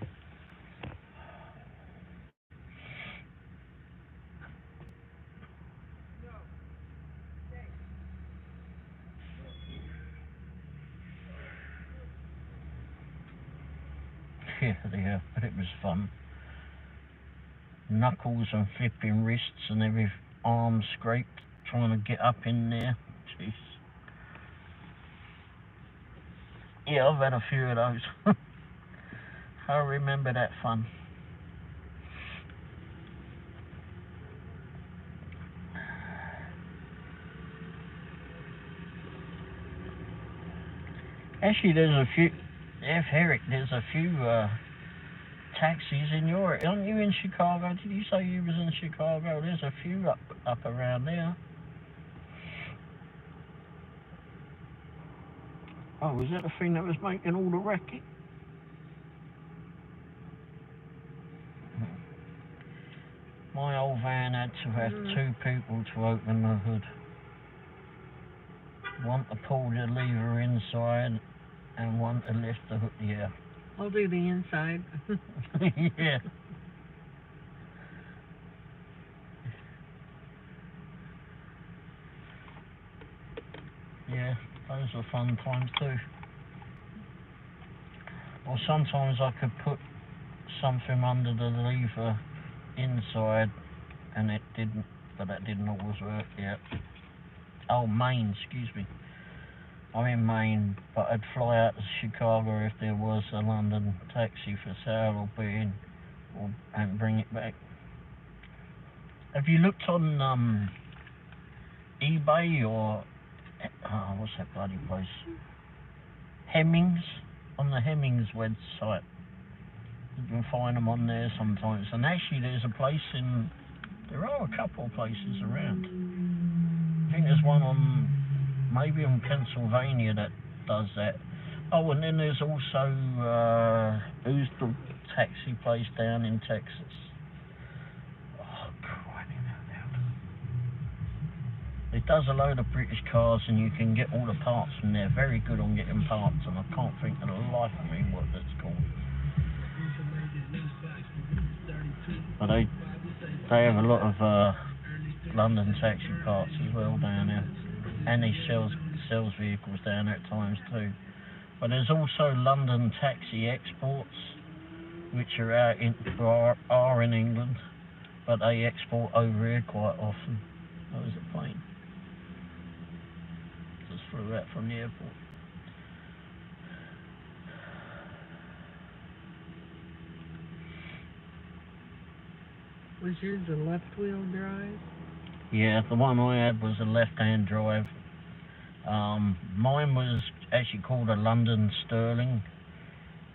Yeah, but it was fun. Knuckles and flipping wrists and every arm scraped trying to get up in there. Jeez. Yeah, I've had a few of those. I remember that fun. Actually, there's a few. F. Herrick, there's a few taxis in Europe. Aren't you in Chicago? Did you say you was in Chicago? There's a few up around there. Oh, was that the thing that was making all the racket? My old van had to have two people to open the hood. One to pull the lever inside and one to lift the hood. Yeah. I'll do the inside. Yeah. Yeah, those are fun times too. Or sometimes I could put something under the lever inside and it didn't, but that didn't always work. Yeah. Oh, Maine, excuse me. I'm in Maine, but I'd fly out to Chicago if there was a London taxi for sale or being, and bring it back. Have you looked on eBay or what's that bloody place? Hemmings, on the Hemmings website. You can find them on there sometimes. And actually, there are a couple of places around. I think there's one maybe in Pennsylvania that does that. Oh, and then there's also who's the taxi place down in Texas? Oh, crikey, it does a load of British cars, and you can get all the parts from there. Very good on getting parts, and I can't think of the life of me what that's called. But they have a lot of London taxi parts as well down there, and he sells vehicles down there at times too. But there's also London taxi exports, which are are in England, but they export over here quite often. That was a plane. Just flew out from the airport. Was yours a left-wheel drive? Yeah, the one I had was a left-hand drive. Mine was actually called a London Sterling,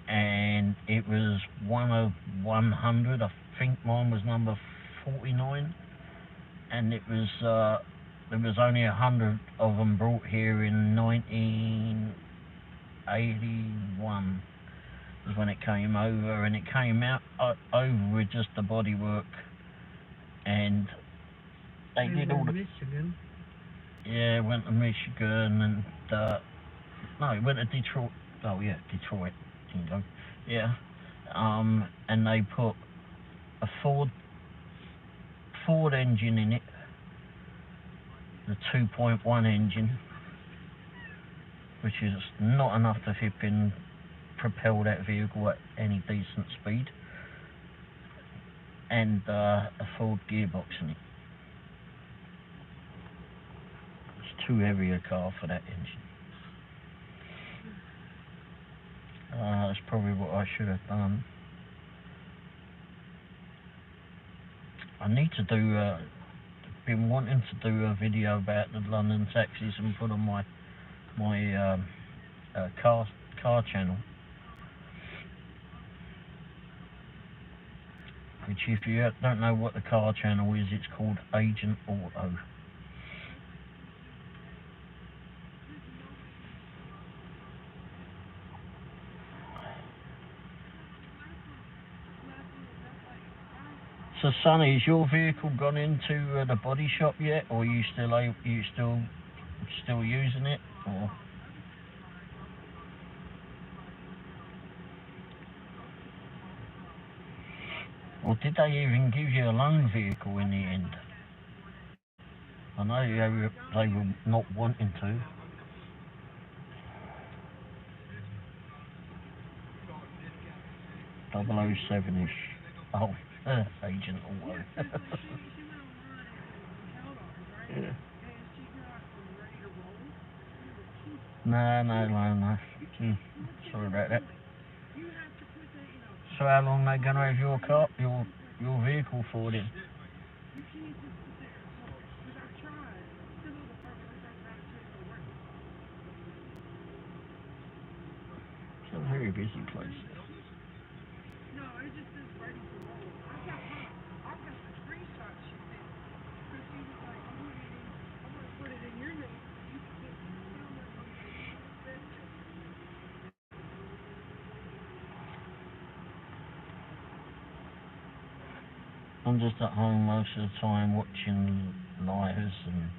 and it was 1 of 100. I think mine was number 49, and it was there was only 100 of them brought here in 1981 was when it came over, and it came out over with just the bodywork, and they did all the Michigan. Yeah, it went to Michigan and no, it went to Detroit. Oh yeah, Detroit. Dingo. Yeah. And they put a Ford engine in it, the 2.1 engine, which is not enough to propel that vehicle at any decent speed, and a Ford gearbox in it. It's too heavy a car for that engine. That's probably what I should have done. I need to do, been wanting to do a video about the London taxis and put on my car channel. Which, if you don't know what the car channel is, it's called Agent Auto. So, Sonny, has your vehicle gone into the body shop yet, or are you still using it? Or Or did they even give you a loan vehicle in the end? I know they were not wanting to. 007-ish. Oh, Agent Auto. Yeah. No. Sorry about that. So how long are they going to have your vehicle for then? It's a very busy place. I'm just at home most of the time watching lives and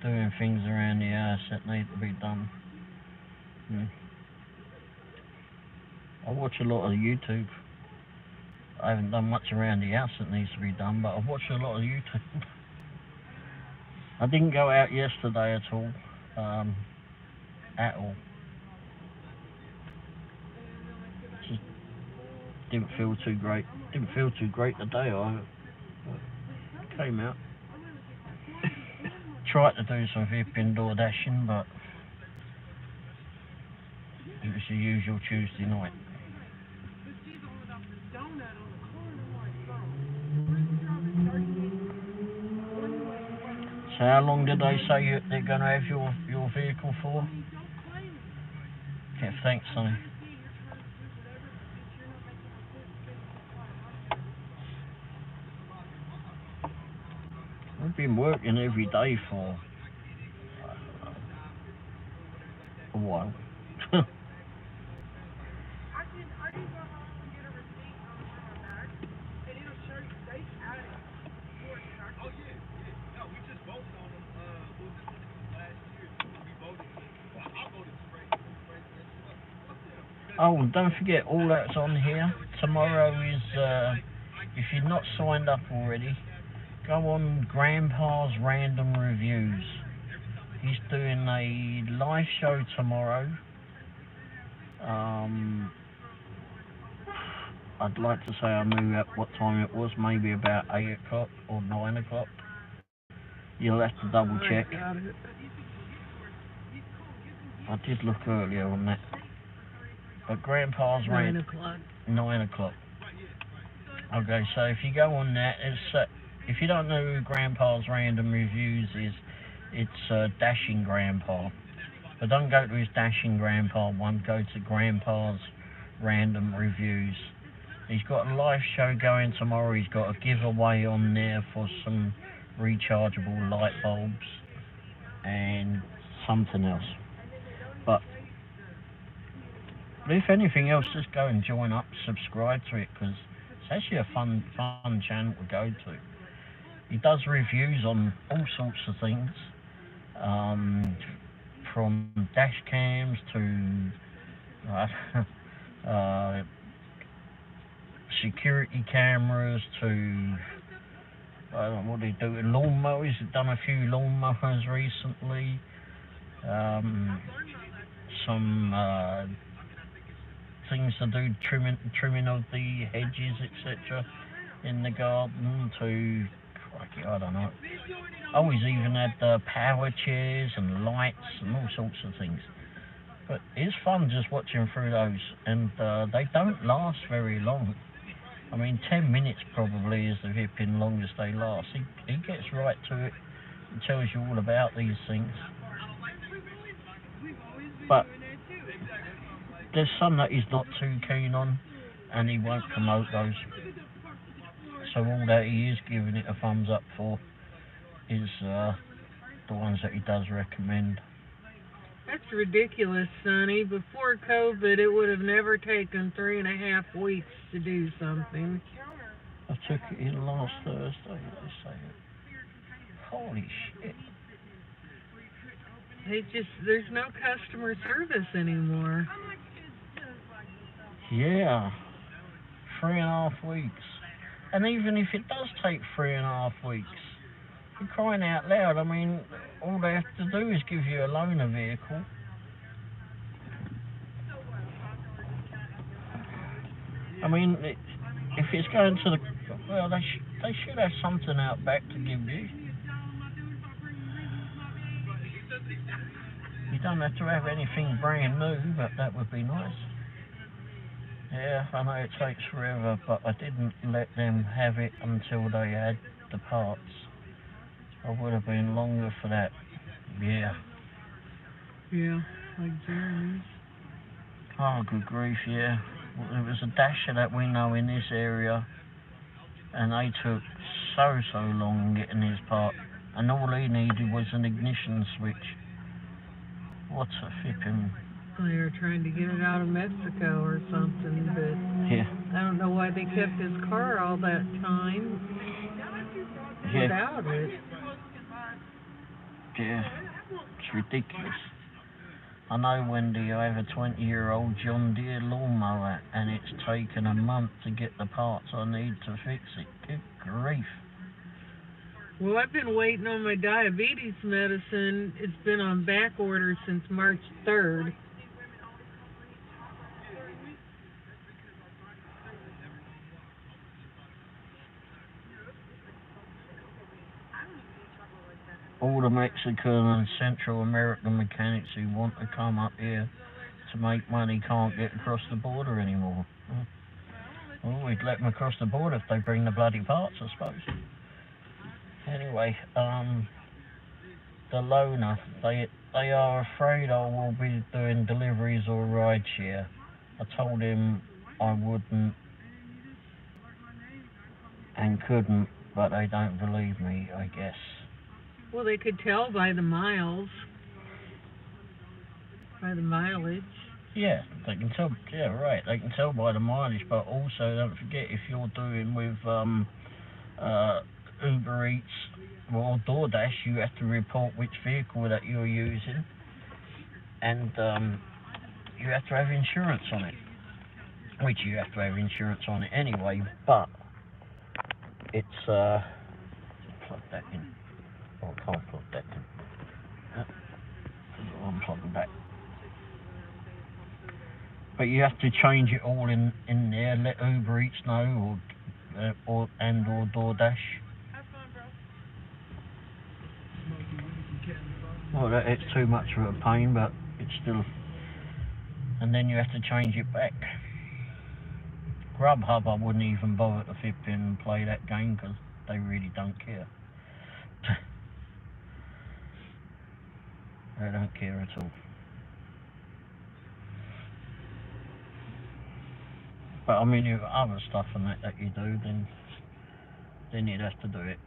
doing things around the house that need to be done. I watch a lot of YouTube. I haven't done much around the house that needs to be done, but I've watched a lot of YouTube. I didn't go out yesterday at all. Just didn't feel too great. Didn't feel too great today either. Came out. Tried to do some flipping Doordashing, but it was the usual Tuesday night. So how long did they say they're going to have your vehicle for? Yeah, thanks, Sonny. I've been working every day for a while. Oh, and don't forget, all that's on here. Tomorrow is, if you're not signed up already, go on Grandpa's Random Reviews. He's doing a live show tomorrow. I'd like to say I knew at what time it was, maybe about 8 o'clock or 9 o'clock. You'll have to double check. I did look earlier on that. But Grandpa's 9 o'clock. 9 o'clock. Okay, so if you go on that, if you don't know who Grandpa's Random Reviews is, it's Dashing Grandpa. But don't go to his Dashing Grandpa one, go to Grandpa's Random Reviews. He's got a live show going tomorrow. He's got a giveaway on there for some rechargeable light bulbs and something else. But if anything else, just go and join up, subscribe to it, because it's actually a fun channel to go to. He does reviews on all sorts of things, from dash cams to security cameras to what they do with lawnmowers. He's done a few lawnmowers recently. Some things to do, trimming of the hedges, etc. in the garden to, crikey, I don't know. Oh, he's even had power chairs and lights and all sorts of things. But it's fun just watching through those, and they don't last very long. I mean, 10 minutes probably is the flipping longest they last. He gets right to it and tells you all about these things. But there's some that he's not too keen on, and he won't promote those. So all that he is giving it a thumbs up for is the ones that he does recommend. That's ridiculous, Sonny. Before COVID, it would have never taken 3.5 weeks to do something. I took it in last Thursday, they say it. Holy shit. There's no customer service anymore. Yeah. 3.5 weeks. And even if it does take 3.5 weeks, for crying out loud, I mean, all they have to do is give you a loaner vehicle. I mean, if it's going to the... Well, they should have something out back to give you. You don't have to have anything brand new, but that would be nice. Yeah, I know it takes forever, but I didn't let them have it until they had the parts. I would have been longer for that. Yeah. Yeah, like Jeremy's. Oh, good grief, yeah. Well, there was a dasher that we know in this area, and they took so long getting his part, and all he needed was an ignition switch. What a flipping... They were trying to get it out of Mexico or something, but Yeah. I don't know why they kept his car all that time without it. Yeah, it's ridiculous. I know, Wendy, I have a 20-year-old John Deere lawnmower, and it's taken a month to get the parts I need to fix it. Good grief. Well, I've been waiting on my diabetes medicine. It's been on back order since March 3rd. All the Mexican and Central American mechanics who want to come up here to make money can't get across the border anymore. Well, we'd let them across the border if they bring the bloody parts, I suppose. Anyway, the loaner, they are afraid I will be doing deliveries or rideshare. I told him I wouldn't and couldn't, but they don't believe me, I guess. Well, they could tell by the miles, by the mileage. Yeah, they can tell. Yeah, right. They can tell by the mileage, but also don't forget if you're doing with Uber Eats or Doordash, you have to report which vehicle that you're using, and you have to have insurance on it. Which you have to have insurance on it anyway, but it's plug that in. Oh, I can't plug that in. I'm plugging back. But you have to change it all in there. Let Uber Eats know, or Doordash. Well, it's too much of a pain, but it's still. And then you have to change it back. Grubhub, I wouldn't even bother to flip in and play that game because they really don't care. They don't care at all. But I mean, if other stuff and that you do, then you'd have to do it.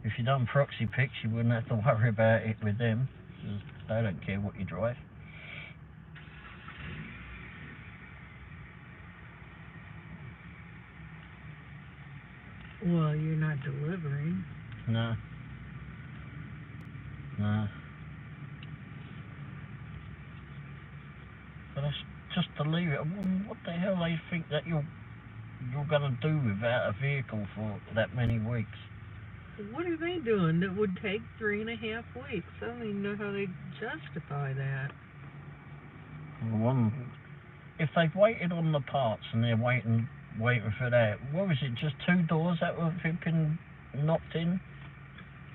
If you done proxy picks, you wouldn't have to worry about it with them, because they don't care what you drive. Well, you're not delivering. No. No. But that's just to leave it. What the hell they think that you're gonna do without a vehicle for that many weeks? What are they doing that would take 3.5 weeks? I don't even know how they justify that. If they've waited on the parts and they're waiting for that, what was it, just 2 doors that were been knocked in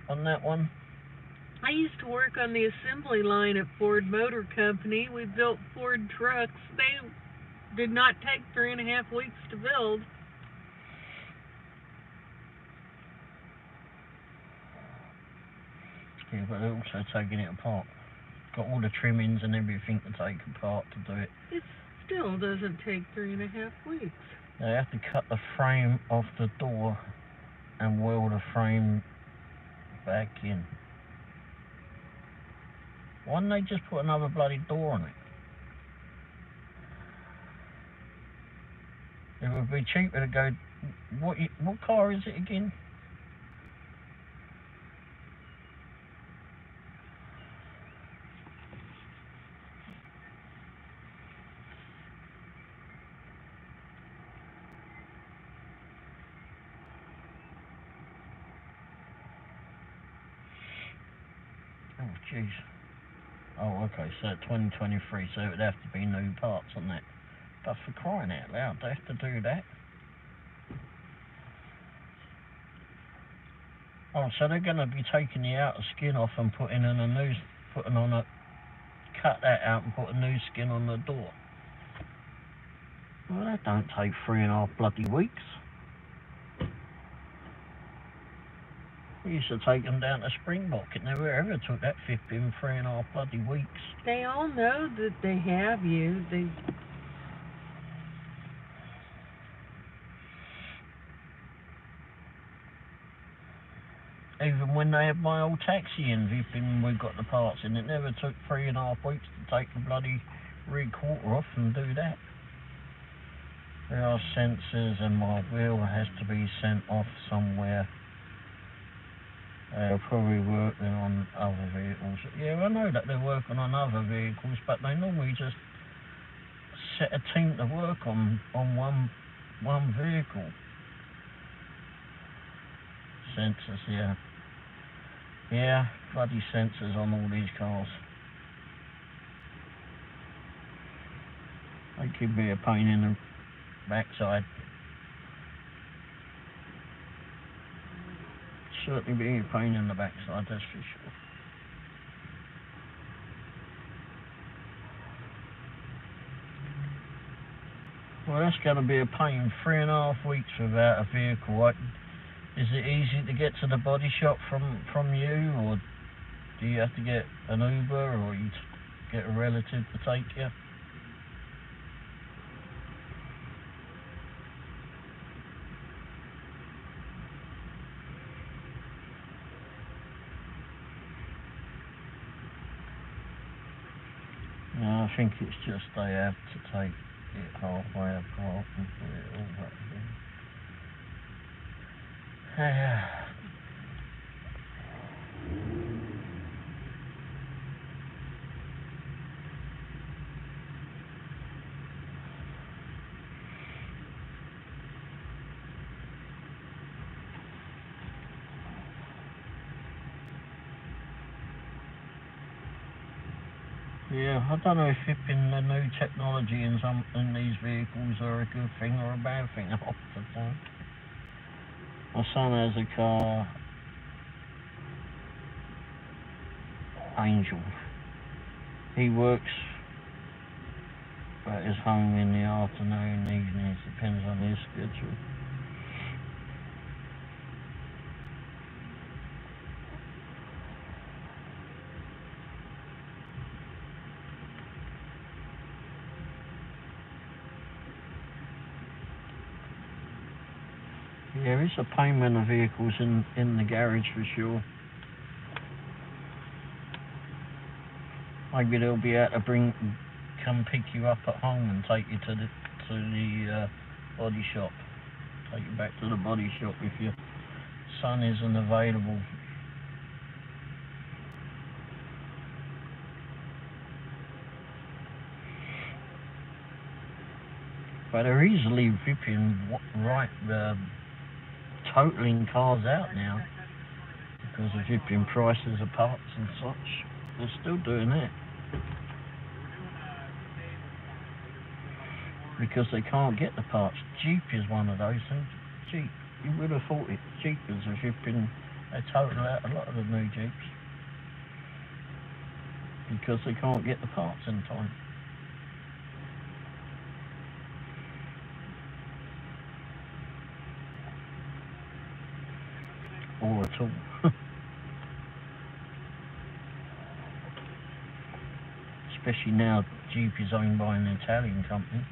on that one? I used to work on the assembly line at Ford Motor Company. We built Ford trucks. They did not take 3.5 weeks to build. Yeah, but they're also taking it apart. Got all the trimmings and everything to take apart to do it. It still doesn't take 3.5 weeks. They have to cut the frame off the door and weld the frame back in. Why don't they just put another bloody door on it? It would be cheaper to go... What car is it again? Oh, jeez. Oh, okay, so 2023, so it would have to be new parts on that. But for crying out loud, they have to do that. Oh, so they're going to be taking the outer skin off and putting on cut that out and put a new skin on the door. Well, that don't take 3.5 bloody weeks. We used to take them down to Springbok. It never ever took that flipping 3.5 bloody weeks. They all know that they have you. Even when they had my old taxi in, we got the parts in. It never took 3.5 weeks to take the bloody rear quarter off and do that. There are sensors and my wheel has to be sent off somewhere. They're probably working on other vehicles. Yeah, I know that they're working on other vehicles, but they normally just set a team to work on one vehicle. Sensors, yeah. Yeah, bloody sensors on all these cars. They could be a pain in the backside. Certainly be a pain in the backside, that's for sure. Well, that's going to be a pain. 3.5 weeks without a vehicle. Is it easy to get to the body shop from you, or do you have to get an Uber, or you get a relative to take you? No, I think it's just they have to take it halfway apart and put it all back again. Yeah, I don't know if flipping the new technology in these vehicles are a good thing or a bad thing half the time. My son has a car, Angel. He works at his home in the afternoon, evenings, depends on his schedule. Yeah, it's a pain when the vehicle's in the garage for sure. Maybe they'll be able to come pick you up at home and take you to the body shop. Take you back to the body shop if your son isn't available. But they're easily totaling cars out now because of flipping prices of parts and such. They're still doing that because they can't get the parts. Jeep is one of those things. Jeep, you would have thought it. Jeepers are flipping. They total out a lot of the new Jeeps because they can't get the parts in time. Or at all. Especially now Jeep is owned by an Italian company.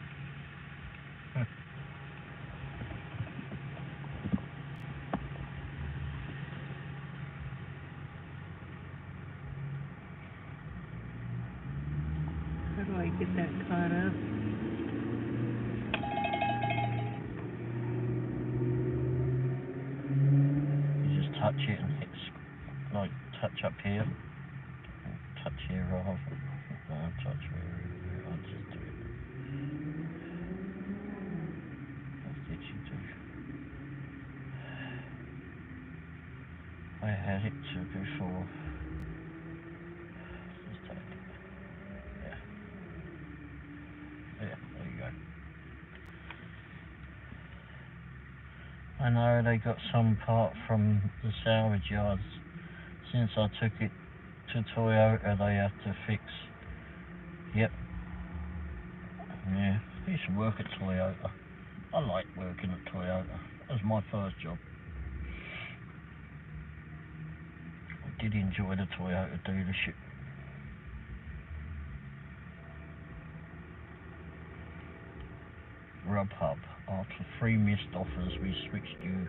How do I get that caught up? You just touch it and hit, like touch up here, or touch here rather. Touch where I just do it. What did you do? I had it before. I know they got some part from the salvage yards. Since I took it to Toyota, they have to fix. Yep. Yeah, I used to work at Toyota. I liked working at Toyota. That was my first job. I did enjoy the Toyota dealership. Grubhub. After 3 missed offers, we switched you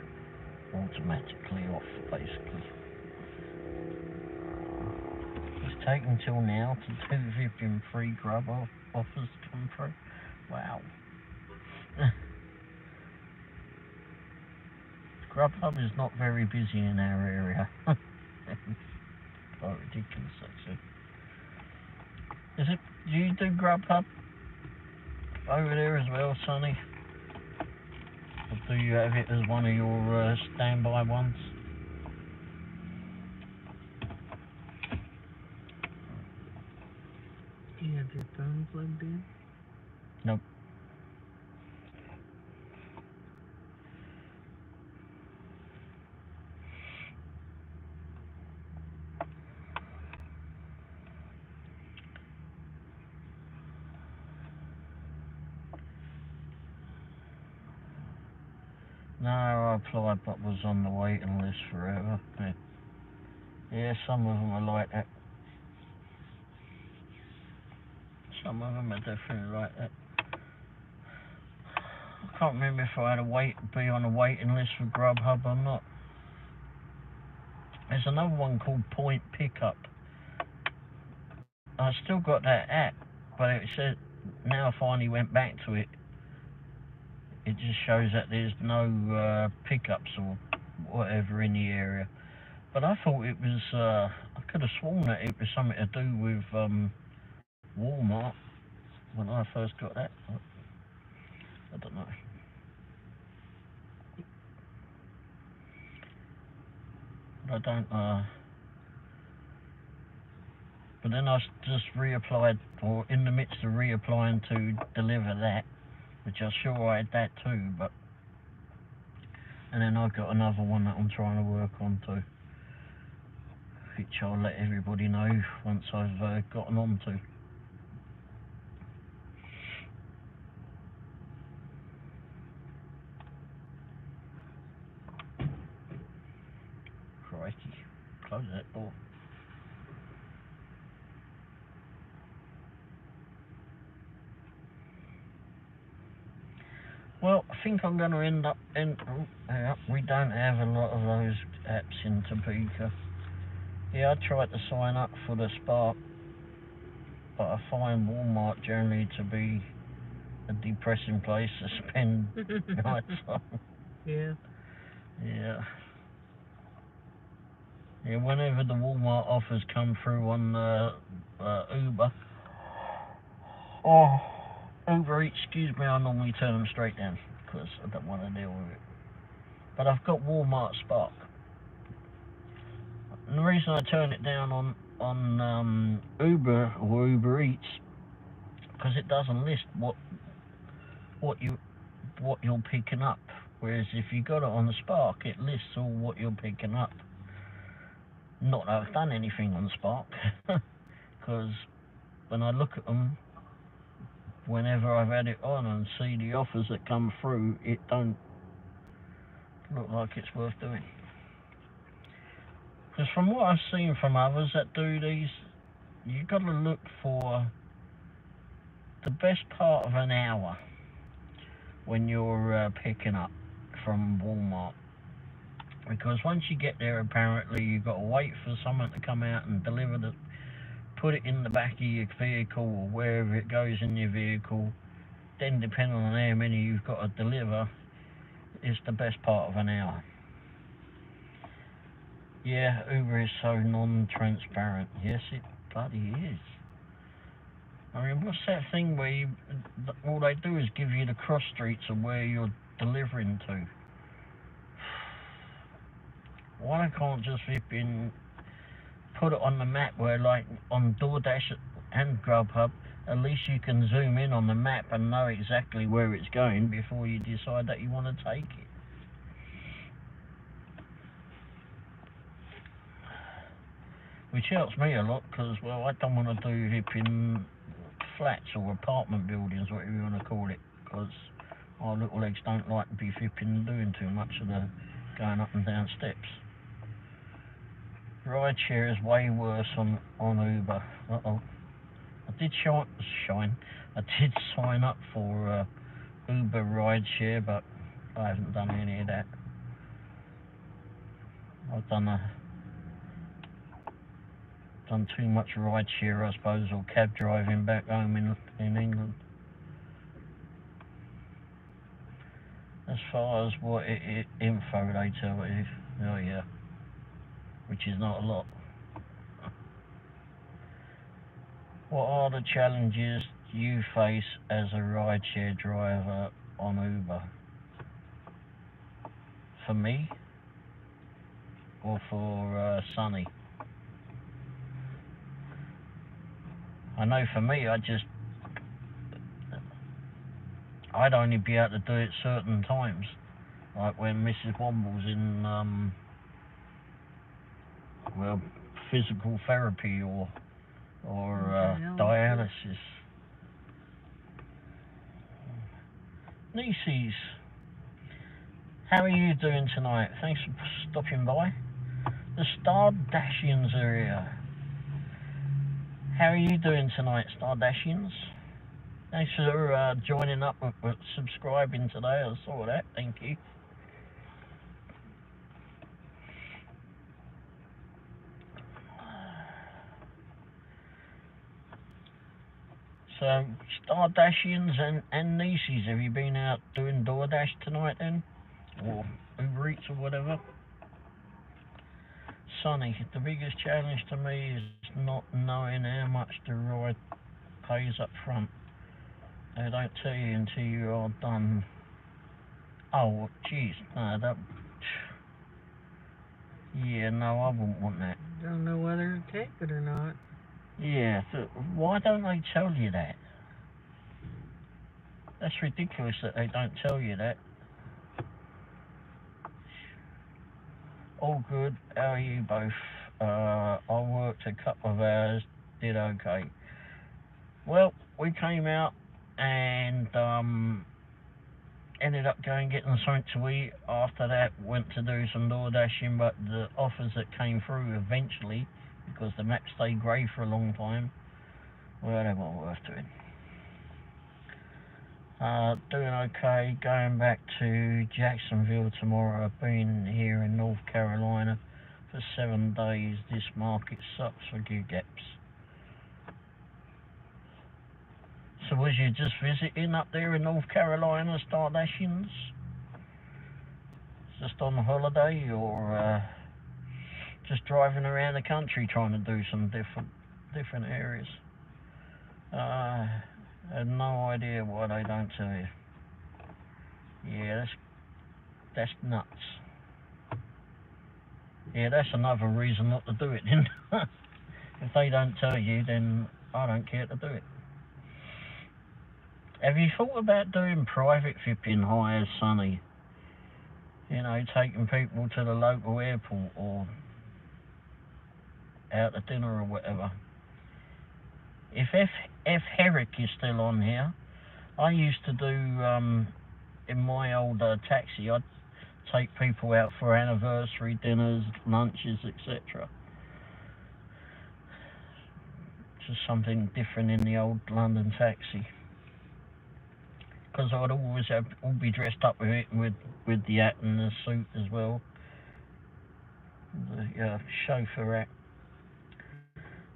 automatically off, basically. It's taken till now to 253 grub offers come through. Wow. Grubhub is not very busy in our area. Quite ridiculous, actually. Is it? Do you do Grubhub over there as well, Sonny? Or do you have it as one of your standby ones? Do you have your phone plugged in? Nope. No, I applied but was on the waiting list forever. Yeah, some of them are like that. Some of them are definitely like that. I can't remember if I had to be on a waiting list for Grubhub or not. There's another one called Point Pickup. I still got that app, but it said, now I finally went back to it, it just shows that there's no pickups or whatever in the area. But I thought it was, I could have sworn that it was something to do with Walmart when I first got that. I don't know. But I don't, but then I just reapplied, or in the midst of reapplying to deliver that, which I'm sure I had that too, but, and then I've got another one that I'm trying to work on too, which I'll let everybody know once I've gotten on to. Crikey, close that door. Well, I think I'm going to end up in... Oh, yeah, we don't have a lot of those apps in Topeka. Yeah, I tried to sign up for the Spark, but I find Walmart generally to be a depressing place to spend nights on. Yeah. Yeah. Yeah, whenever the Walmart offers come through on Uber, oh, Uber Eats, excuse me, I normally turn them straight down because I don't want to deal with it. But I've got Walmart Spark. And the reason I turn it down on Uber or Uber Eats, because it doesn't list what you're picking up. Whereas if you got it on the Spark, it lists all what you're picking up. Not that I've done anything on Spark, because when I look at them, whenever I've had it on and see the offers that come through, it don't look like it's worth doing. Because from what I've seen from others that do these, you've got to look for the best part of an hour when you're picking up from Walmart. Because once you get there, apparently you've got to wait for someone to come out and deliver the, put it in the back of your vehicle or wherever it goes in your vehicle. Then depending on how many you've got to deliver, it's the best part of an hour. Yeah, Uber is so non-transparent. Yes, it bloody is. I mean, what's that thing where all they do is give you the cross streets of where you're delivering to? Why can't just put it on the map where, like on Doordash and Grubhub, at least you can zoom in on the map and know exactly where it's going before you decide that you want to take it. which helps me a lot because, well, I don't want to do hip in flats or apartment buildings, whatever you want to call it, because our little legs don't like to be fipping and doing too much of the going up and down steps. Rideshare is way worse on Uber. Uh-oh. I did I did sign up for Uber rideshare, but I haven't done any of that. I've done too much rideshare, I suppose, or cab driving back home in England. As far as what info they tell you, oh yeah, which is not a lot. What are the challenges you face as a rideshare driver on Uber? For me, or for Sonny? I know for me, I'd only be able to do it certain times, like when Mrs. Womble's in well, physical therapy or dialysis. Nieces, how are you doing tonight? Thanks for stopping by. The Stardashians are here. How are you doing tonight, Stardashians? Thanks for joining up with subscribing today. I saw that. Thank you. So, Stardashians and Nieces, have you been out doing Doordash tonight then? Or Uber Eats or whatever? Sonny, the biggest challenge to me is not knowing how much the ride pays up front. They don't tell you until you are done. Oh, jeez, no, that... Yeah, no, I wouldn't want that. Don't know whether to take it or not. Yeah, so why don't they tell you that? That's ridiculous that they don't tell you that. All good, how are you both? I worked a couple of hours, did okay. Well, we came out and ended up getting something to eat. After that, went to do some door dashing, but the offers that came through eventually, because the map stayed grey for a long time, well, they weren't worth doing. Doing okay, going back to Jacksonville tomorrow. I've been here in North Carolina for 7 days. This market sucks for gig apps. So was you just visiting up there in North Carolina, Stardashians? Just on holiday, or just driving around the country trying to do some different areas? I have no idea why they don't tell you. Yeah, that's nuts. Yeah, that's another reason not to do it then. If they don't tell you, then I don't care to do it. Have you thought about doing private fipping hires, Sonny? You know, taking people to the local airport or out to dinner or whatever. If F. Herrick is still on here, I used to do, in my old taxi, I'd take people out for anniversary dinners, lunches, etc. Just something different in the old London taxi. Because I'd always all be dressed up with the hat and the suit as well. The chauffeur hat.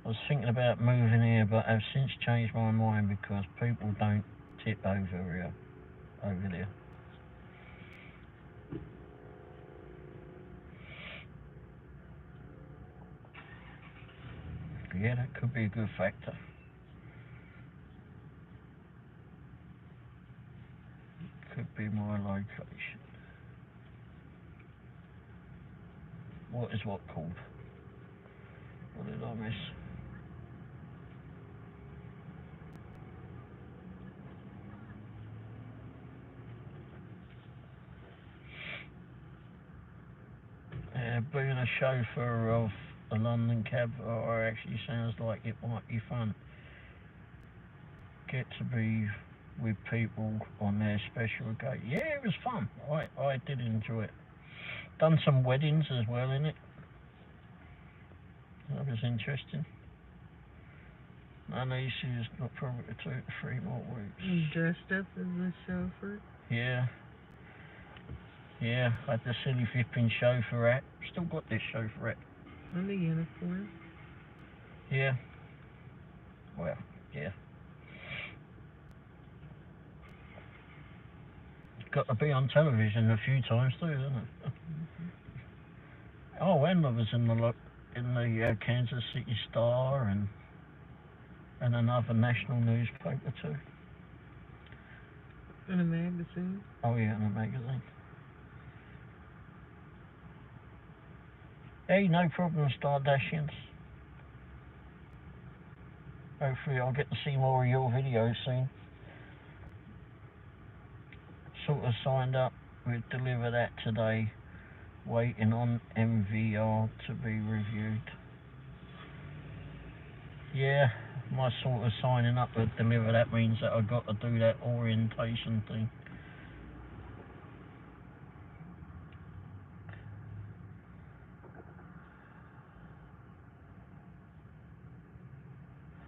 I was thinking about moving here, but I've since changed my mind because people don't tip over there. Yeah, that could be a good factor. Could be my location. What is what called? What did I miss? Being a chauffeur of the London cab or actually sounds like it might be fun. Get to be with people on their special occasion. Yeah, it was fun. I did enjoy it. Done some weddings as well in it. That was interesting. And Easy's got probably 2 to 3 more weeks. You dressed up as a chauffeur? Yeah. Yeah, I had the silly flipping chauffeurette. Still got this chauffeurette. On the uniform? Yeah. Well, yeah. Got to be on television a few times too, isn't it? Oh, and I was in the Kansas City Star and another national newspaper too. In a magazine? Oh yeah, in a magazine. Hey, no problem, Stardashians. Hopefully I'll get to see more of your videos soon. Sort of signed up with Deliver That today. Waiting on MVR to be reviewed. Yeah, my sort of signing up with Deliver That means that I've got to do that orientation thing.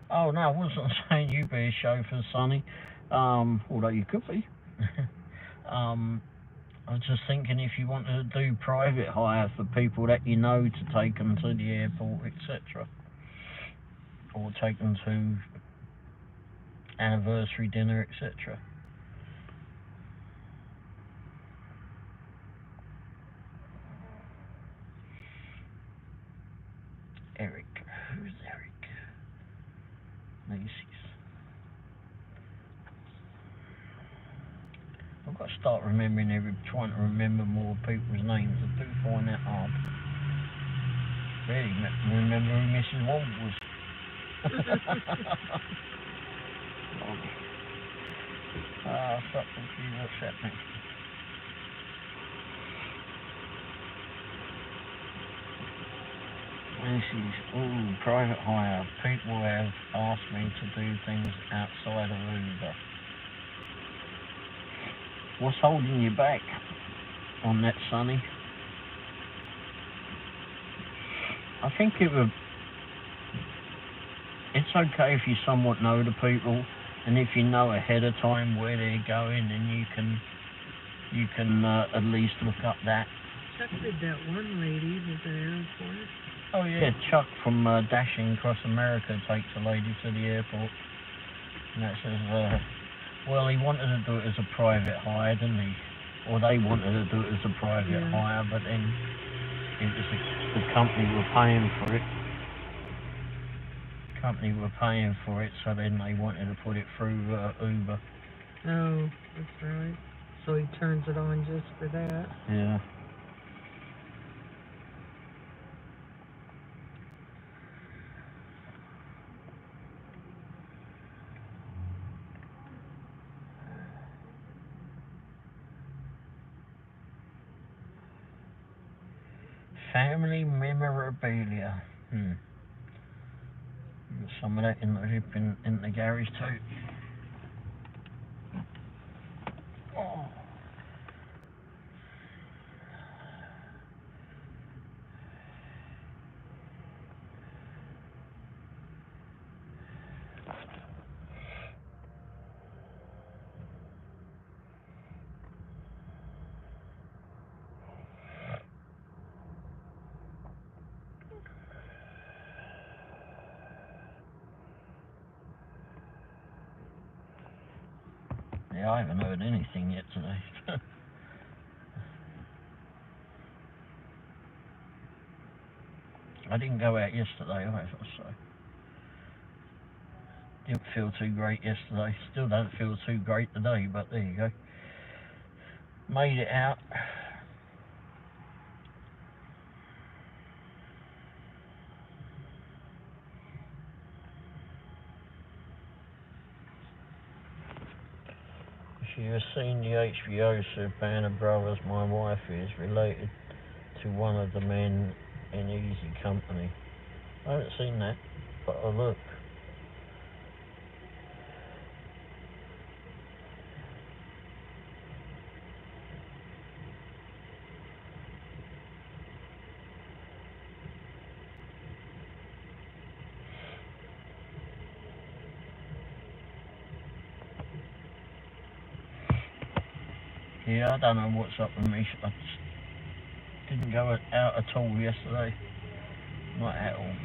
Oh no, I wasn't saying you be a chauffeur, Sonny. Although you could be. I was just thinking if you wanted to do private hire for people that you know to take them to the airport, etc. Or take them to anniversary dinner, etc. Eric. Who's Eric? Macy's. I've got to start trying to remember more people's names. I do find that hard. Really remember who Mrs. Womble was. Stop and see what's happening. Macy's. Ooh, private hire. People have asked me to do things outside of Uber. What's holding you back on that, Sonny? I think it's okay if you somewhat know the people, and if you know ahead of time where they're going, then you can at least look up that. Chuck did that one lady at the airport. Oh yeah, Chuck from Dashing Across America takes a lady to the airport, and that says, well, he wanted to do it as a private hire, didn't he? Or they wanted to do it as a private hire, but then it was the company were paying for it. So then they wanted to put it through Uber. Oh, that's right. So he turns it on just for that. Yeah. Family memorabilia. Some of that in the garage too. Oh. Yeah, I haven't heard anything yet today. I didn't go out yesterday either, so didn't feel too great yesterday. Still don't feel too great today, but there you go. Made it out. If you have seen the HBO soap Band of Brothers, my wife is related to one of the men in Easy Company. I haven't seen that, but I'll look. Yeah, I don't know what's up with me. I just didn't go out at all yesterday. Not at all.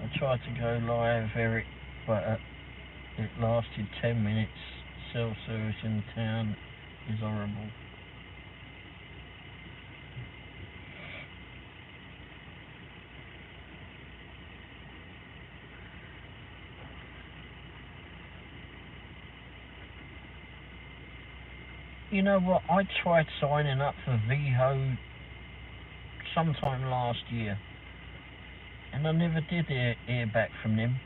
I tried to go live, Eric, but it lasted 10 minutes. Cell service in town is horrible. You know what? I tried signing up for VHO sometime last year, and I never did hear back from them.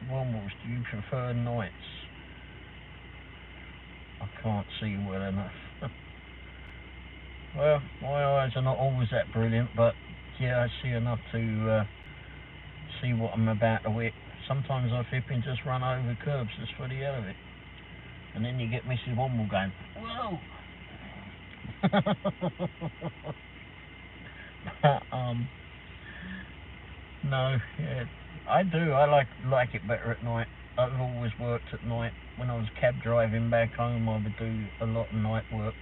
Wombles, do you prefer nights? I can't see well enough. Well, my eyes are not always that brilliant, but yeah, I see enough to see what I'm about to hit. Sometimes I flip and just run over curbs just for the hell of it. And then you get Mrs. Womble going, whoa! But, no, yeah, I do. I like it better at night. I've always worked at night. When I was cab driving back home, I would do a lot of night work.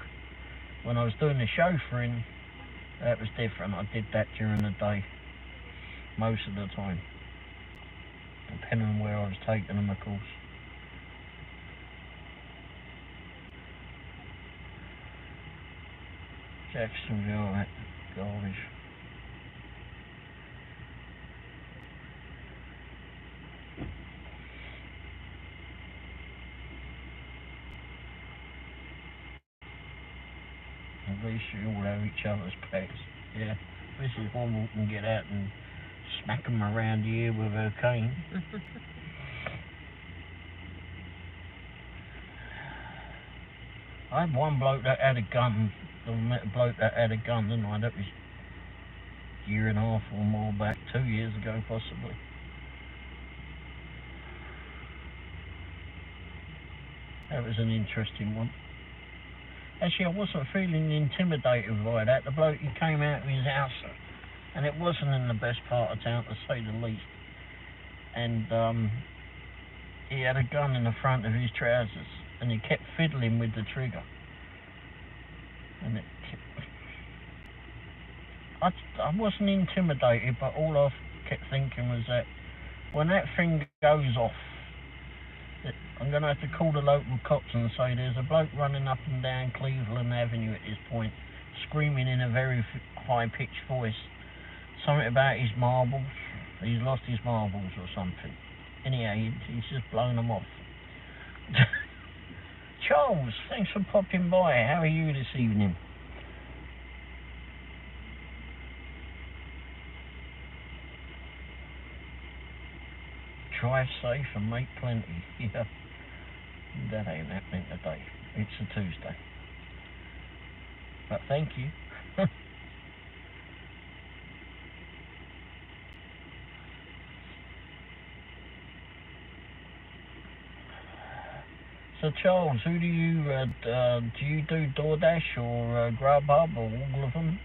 When I was doing the chauffeuring, that was different. I did that during the day, most of the time, depending on where I was taking them, of course. Jacksonville, that garbage. At least you all have each other's pets. Yeah, Mrs. Womble can get out and smack them around the ear with her cane. I had one bloke that had a gun. I met a bloke that had a gun, didn't I? That was a year and a half or more back, 2 years ago possibly. That was an interesting one. Actually, I wasn't feeling intimidated by that. The bloke, he came out of his house, and it wasn't in the best part of town, to say the least. And he had a gun in the front of his trousers, and he kept fiddling with the trigger. And it kept... I wasn't intimidated, but all I kept thinking was that when that thing goes off, I'm going to have to call the local cops and say there's a bloke running up and down Cleveland Avenue at this point, screaming in a very high-pitched voice, something about his marbles. He's lost his marbles or something. Anyhow, he's just blown them off. Charles, thanks for popping by. How are you this evening? Drive safe and make plenty. Yeah. That ain't happening today. It's a Tuesday. But thank you. So Charles, who do you do Doordash or Grubhub or all of them?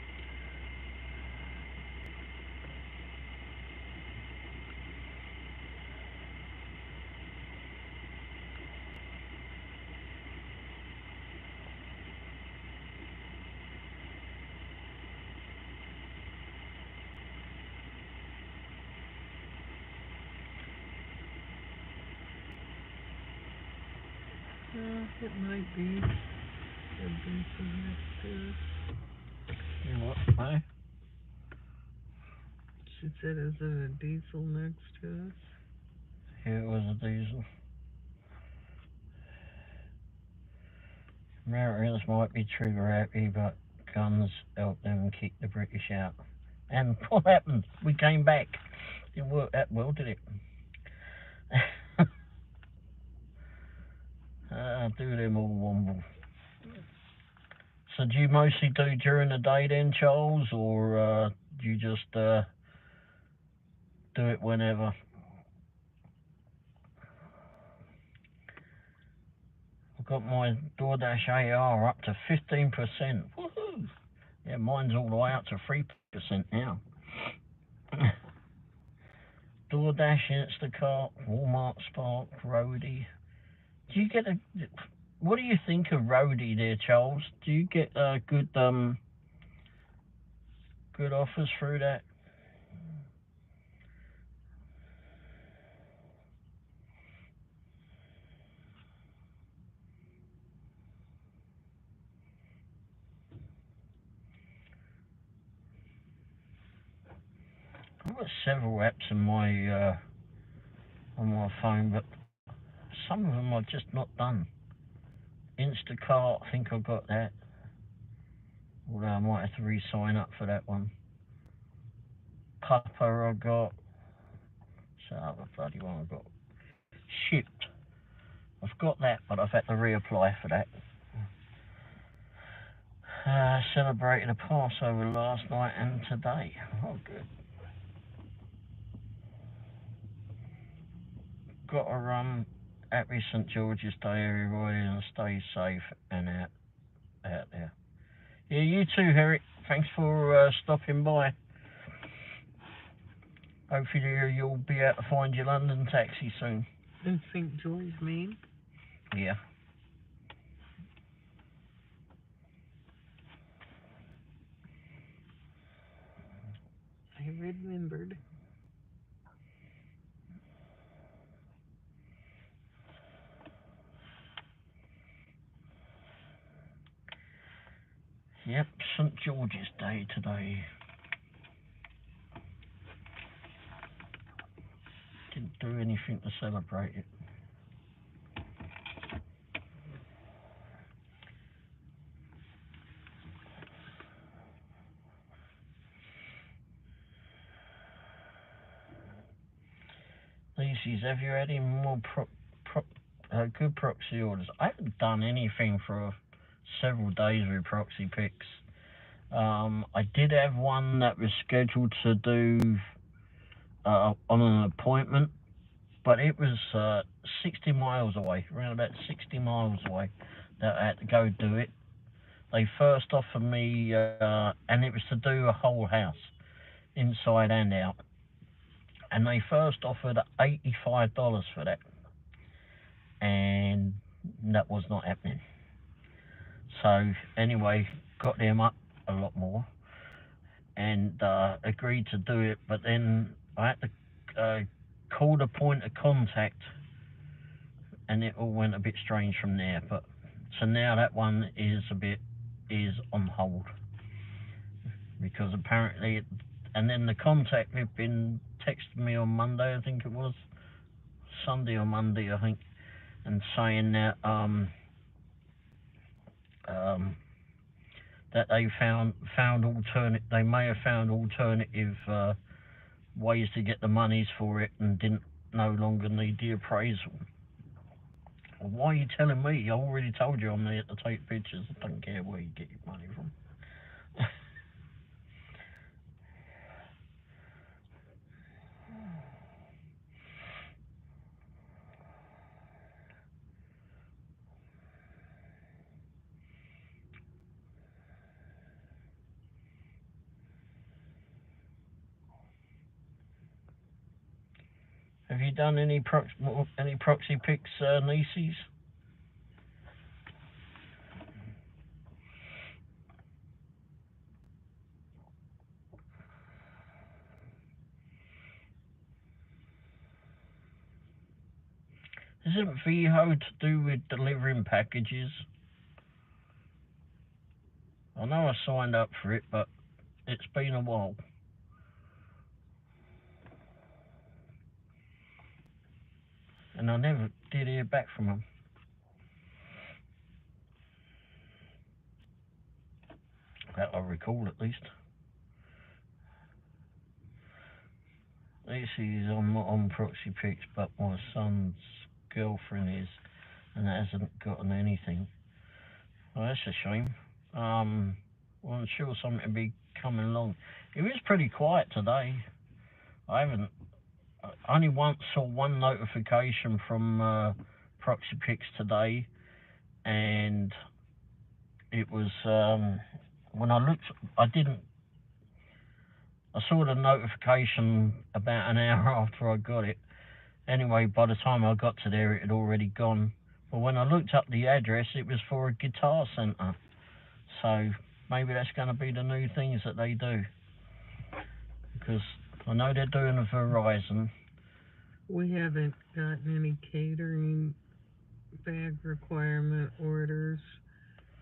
It might be. There'll be some next to us. What, no? She said, is it a diesel next to us? Yeah, it was a diesel. Americans might be trigger happy, but guns help them kick the British out. And what happened? We came back. Didn't work that well, did it? Do them all, Womble. So do you mostly do during the day then, Charles, or do you just do it whenever? I've got my Doordash AR up to 15%. Woohoo! Yeah, mine's all the way up to 3% now. Doordash, Instacart, Walmart, Spark, Roadie. Do you get a? What do you think of Roadie there, Charles? Do you get good good offers through that? I've got several apps on my phone, but some of them I've just not done. Instacart, I think I've got that. Although I might have to re-sign up for that one. Pupper I've got. So other bloody one I've got. Shipped. I've got that, but I've had to reapply for that. Celebrated a Passover last night and today. Oh, good. Got to happy St George's Day, everybody, and stay safe and out there. Yeah, you too, Eric. Thanks for stopping by. Hopefully you'll be able to find your London taxi soon. In St. George, Maine? Yeah. I remembered. Yep, St George's Day today. Didn't do anything to celebrate it. Lucy's, have you had any more good proxy orders? I haven't done anything for several days with proxy picks. I did have one that was scheduled to do on an appointment, but it was 60 miles away, around about 60 miles away, that I had to go do it. They first offered me, and it was to do a whole house, inside and out, and they first offered $85 for that, and that was not happening. So anyway, got them up a lot more, and agreed to do it, but then I had to call the point of contact, and it all went a bit strange from there. But so now that one is on hold, because apparently and then the contact had been texting me on Monday, I think it was Sunday or Monday, I think, and saying that that they they may have found alternative ways to get the monies for it, and didn't no longer need the appraisal. Well, why are you telling me? I already told you I'm there to take pictures. I don't care where you get your money from. Have you done any proxy pics, Nieces? Isn't VHO to do with delivering packages? I know I signed up for it, but it's been a while. And I never did hear back from them. That I recall at least. This is, I'm not on Proxy Pics, but my son's girlfriend is, and hasn't gotten anything. Well, that's a shame. Well, I'm sure something will be coming along. It was pretty quiet today. I only once saw one notification from Proxy Pics today, and it was when I looked. I saw the notification about an hour after I got it. Anyway, by the time I got to there, it had already gone. But when I looked up the address, it was for a guitar centre. So maybe that's going to be the new things that they do. Because I know they're doing a Verizon. We haven't gotten any catering bag requirement orders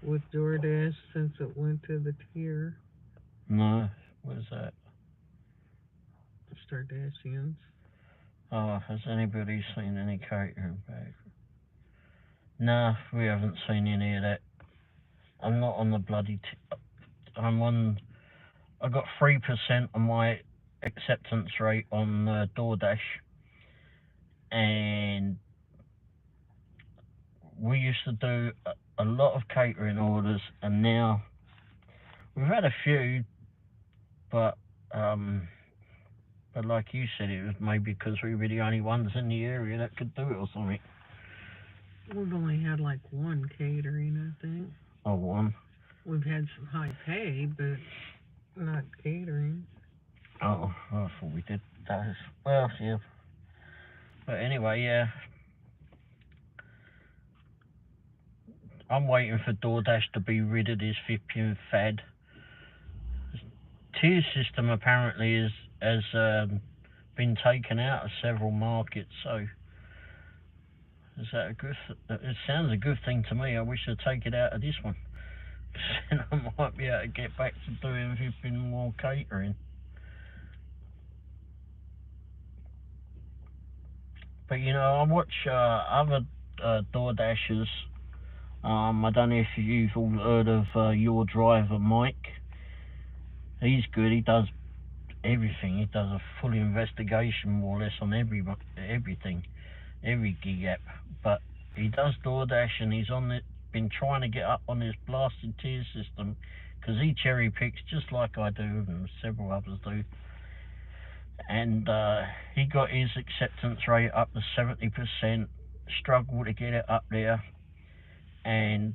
with Doordash since it went to the tier. No, what is that? Stardashians. Oh, has anybody seen any catering bags? No, we haven't seen any of that. I'm not on the bloody... I got 3% on my acceptance rate on Doordash. And we used to do a lot of catering orders, and now we've had a few, but like you said, it was maybe because we were the only ones in the area that could do it or something. We've only had like one catering, I think. Oh, one? We've had some high pay, but not catering. Oh, I thought we did those. Well, yeah. But anyway, yeah. I'm waiting for Doordash to be rid of this flipping fad. Tier system apparently has been taken out of several markets, so is that a good? It sounds a good thing to me. I wish they'd take it out of this one. Then I might be able to get back to doing flipping more catering. But you know, I watch other Doordashers. I don't know if you've all heard of Your Driver Mike. He's good. He does everything. He does a full investigation more or less on everything, every gig app. But he does Doordash, and he's been trying to get up on this blasted tier system because he cherry picks just like I do and several others do. And he got his acceptance rate up to 70%. Struggled to get it up there, and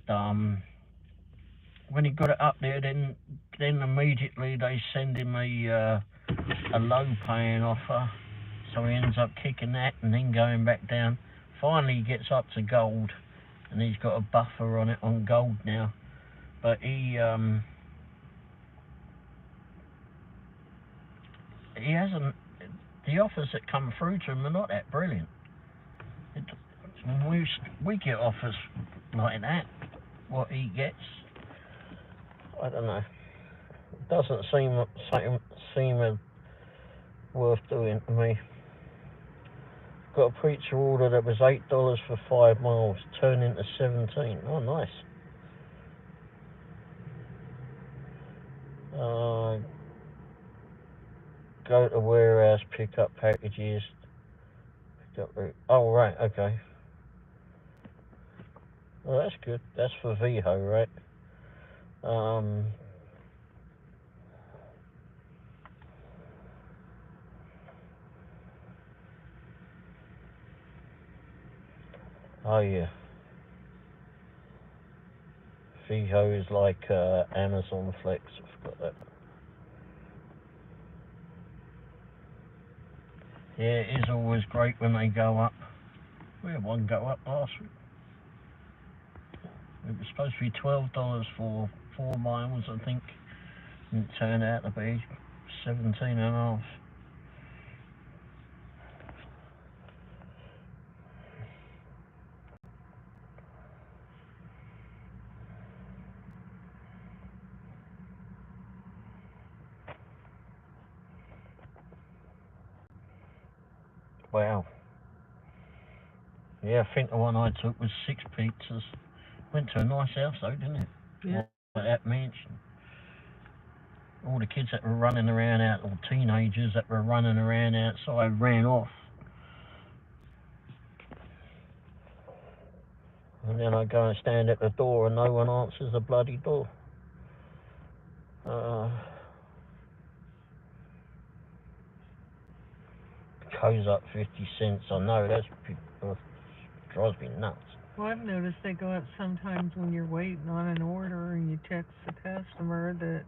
when he got it up there, then immediately they send him a low paying offer, so he ends up kicking that and then going back down. Finally he gets up to gold, and he's got a buffer on it on gold now, but he hasn't, the offers that come through to him are not that brilliant. We get offers like that, what he gets, I don't know. It doesn't seem worth doing to me. Got a preacher order that was $8 for 5 miles, turned into 17. Oh, nice. Go to warehouse, pick up packages. Oh, right, okay. Well, that's good. That's for VHO, right? Oh, yeah. VHO is like Amazon Flex. I forgot that. Yeah, it is always great when they go up. We had one go up last week. It was supposed to be $12 for 4 miles, I think. And it turned out to be 17.5. Wow. Yeah, I think the one I took was 6 pizzas. Went to a nice house though, didn't it? Yeah. Like that mansion. All the kids that were running around out, or teenagers that were running around outside, ran off. And then I go and stand at the door and no one answers the bloody door. Goes up 50 cents. I know, drives me nuts. Well, I've noticed they go up sometimes when you're waiting on an order and you text the customer that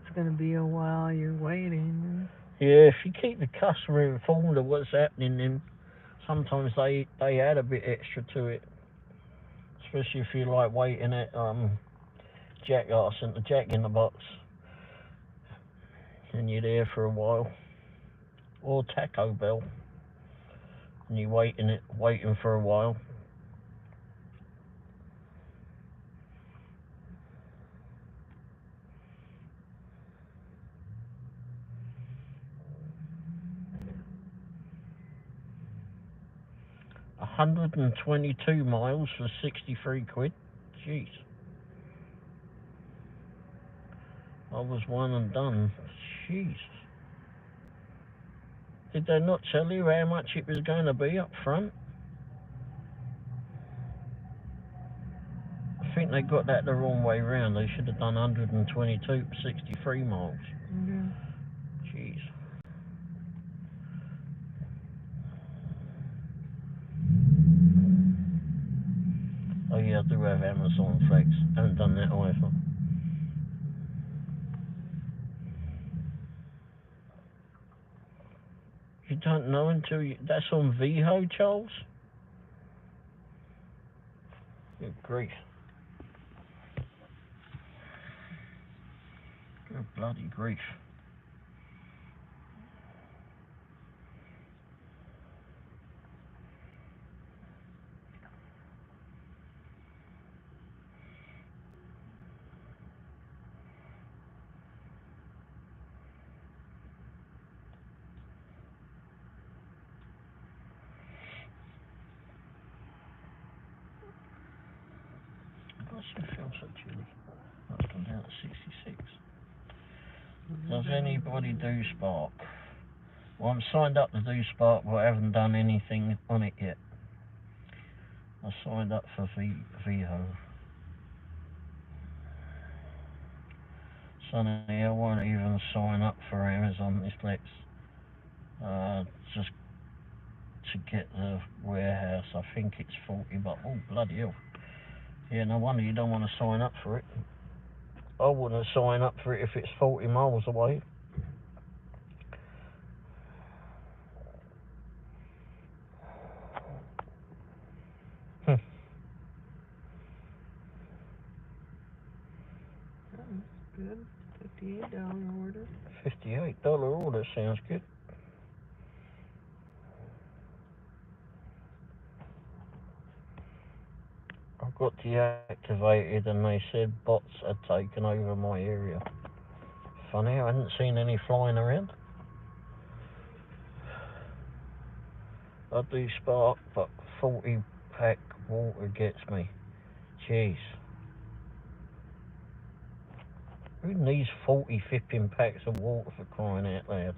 it's going to be a while you're waiting. Yeah, if you keep the customer informed of what's happening, then sometimes they add a bit extra to it. Especially if you like waiting at Jack in the Box, and you're there for a while, or Taco Bell, and you're waiting for a while. $122 miles for 63 quid. Jeez. I was one and done. Jeez. Did they not tell you how much it was going to be up front? I think they got that the wrong way round. They should have done 122 for 63 miles. Mm-hmm. Jeez. Oh yeah, I do have Amazon Flex. Haven't done that either. You don't know until you... That's on VHO, Charles? Good grief. Good bloody grief. Why does it feel so chilly? That's gone down to 66. Does anybody do Spark? Well, I'm signed up to do Spark, but I haven't done anything on it yet. I signed up for VHO. Sonny, I won't even sign up for Amazon this Lex. Just to get the warehouse. I think it's 40 bucks. Oh, bloody hell. Yeah, no wonder you don't want to sign up for it. I wouldn't sign up for it if it's 40 miles away. Good. $58 order. $58 order sounds good. I got deactivated and they said bots had taken over my area. Funny, I hadn't seen any flying around. I do Spark, but 40 pack water gets me. Jeez. Who needs 40 flipping packs of water for crying out loud?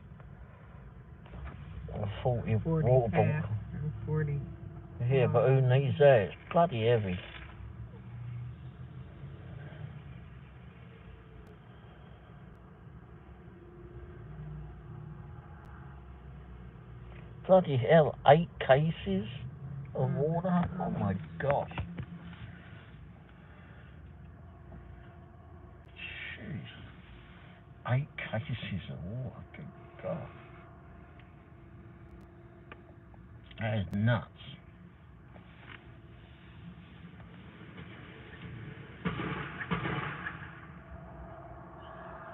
Or 40 water bottles. 40. Yeah, but who needs that? It's bloody heavy. Bloody hell, 8 cases of water? Oh my gosh. Jeez. 8 cases of water, good God. That is nuts.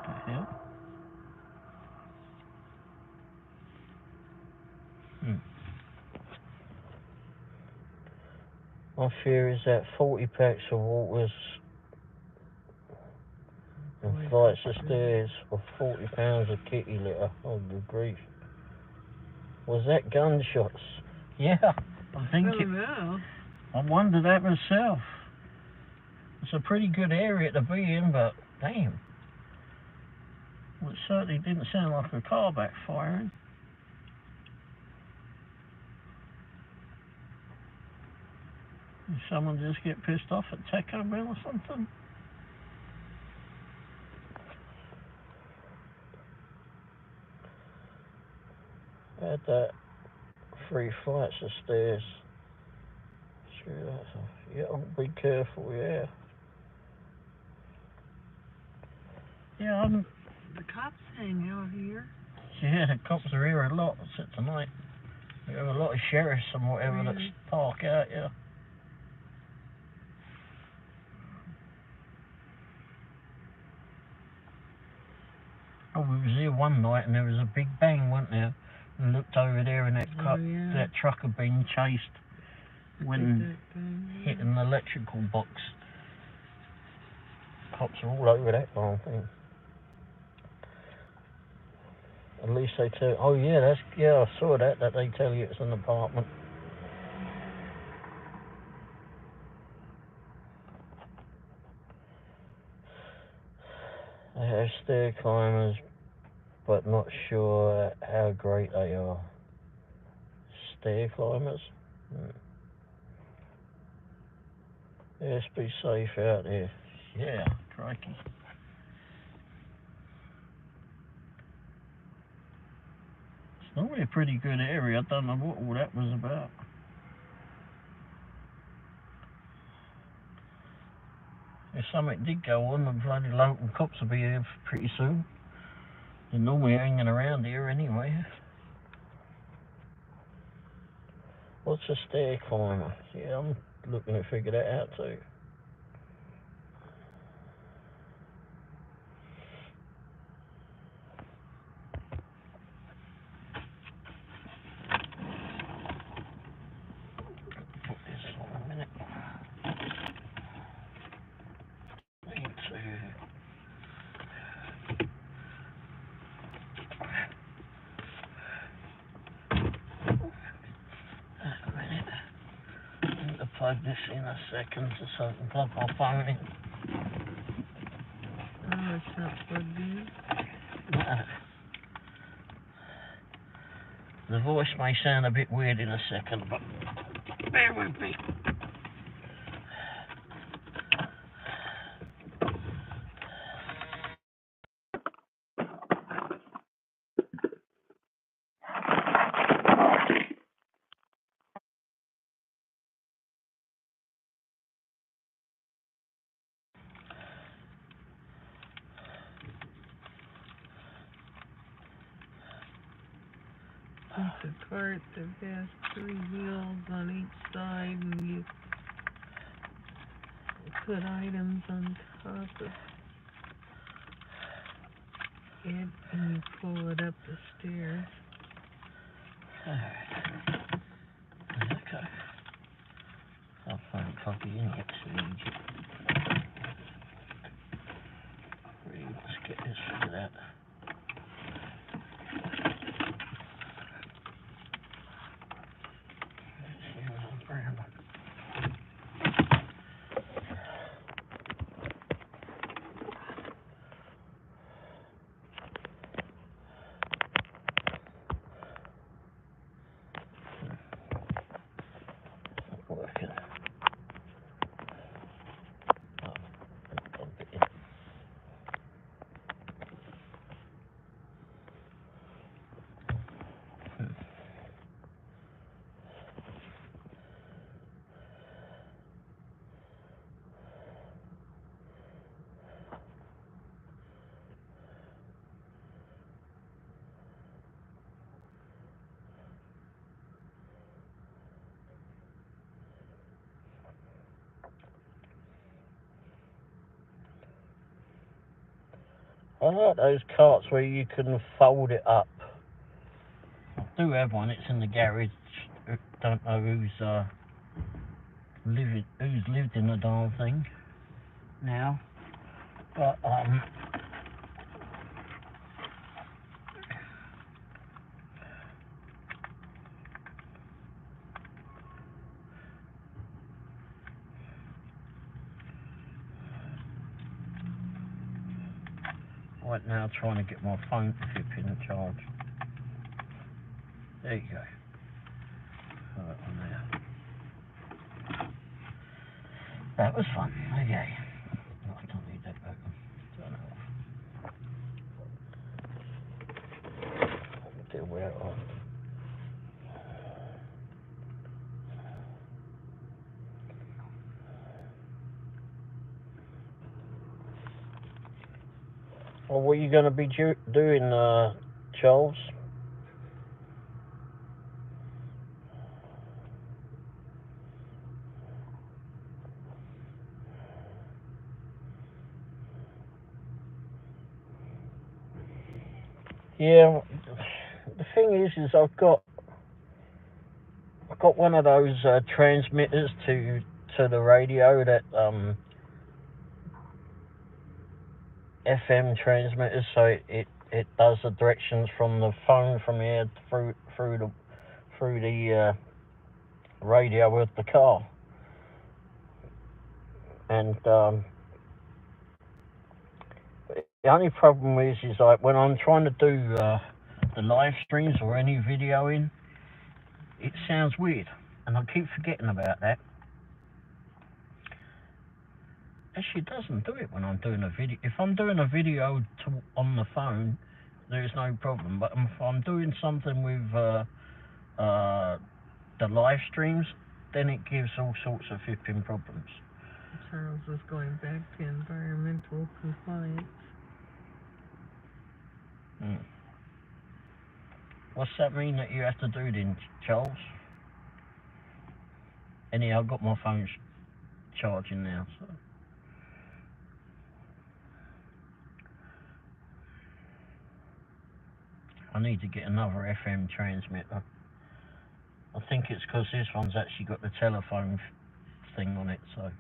What the hell? My fear is that 40 packs of waters and flights of stairs for 40 pounds of kitty litter. Oh, good grief. Was that gunshots? Yeah, I think I don't know. I wonder that myself. It's a pretty good area to be in, but damn. Well, it certainly didn't sound like a car backfiring. Did someone just get pissed off at Taco Bell or something? Had that 3 flights of stairs. Sure, yeah, be careful, yeah. Yeah, The cops hang out here. yeah, the cops are here a lot tonight. We have a lot of sheriffs and whatever that park out here. Oh, we was here one night and there was a big bang, wasn't there? And looked over there and that truck had been chased when hitting the electrical box. Cops are all over that darn thing. At least they tell. Oh yeah, I saw that they tell you it's an apartment. They have stair climbers, but not sure how great they are. Stair climbers? Yes, be safe out there. Yeah, crikey. It's normally a pretty good area. I don't know what all that was about. If something did go on, the bloody local cops will be here pretty soon. They're normally hanging around here anyway. What's a stair climber? Yeah, I'm looking to figure that out too. Put this on a minute. Plug this in a second so I can plug my phone in. Oh, it's not plugged in? No. The voice may sound a bit weird in a second, but bear with me. It's a cart that has 3 wheels on each side, and you put items on top of it, and you pull it up the stairs. Okay. I'll find a copy in it so easy. Really, let's get this figured out. Working. I like those carts where you can fold it up. I do have one, it's in the garage. I don't know who's lived in the darn thing now. But Right now, trying to get my phone flip in charge. There you go. Put that on there. That was fun. Okay. Oh, I don't need that back on. Turn it off. Deal with it on. Well, what are you going to be doing, Charles? Yeah, the thing is I've got one of those transmitters to the radio, that FM transmitters, so it does the directions from the phone from here through the radio with the car. And the only problem is like when I'm trying to do the live streams or any videoing, it sounds weird, and I keep forgetting about that. Actually, it doesn't do it when I'm doing a video. If I'm doing a video on the phone, there's no problem. But if I'm doing something with the live streams, then it gives all sorts of flipping problems. Charles is going back to environmental compliance. What's that mean that you have to do then, Charles? Anyhow, I've got my phone charging now, so. I need to get another FM transmitter. I think it's because this one's actually got the telephone thing on it, so.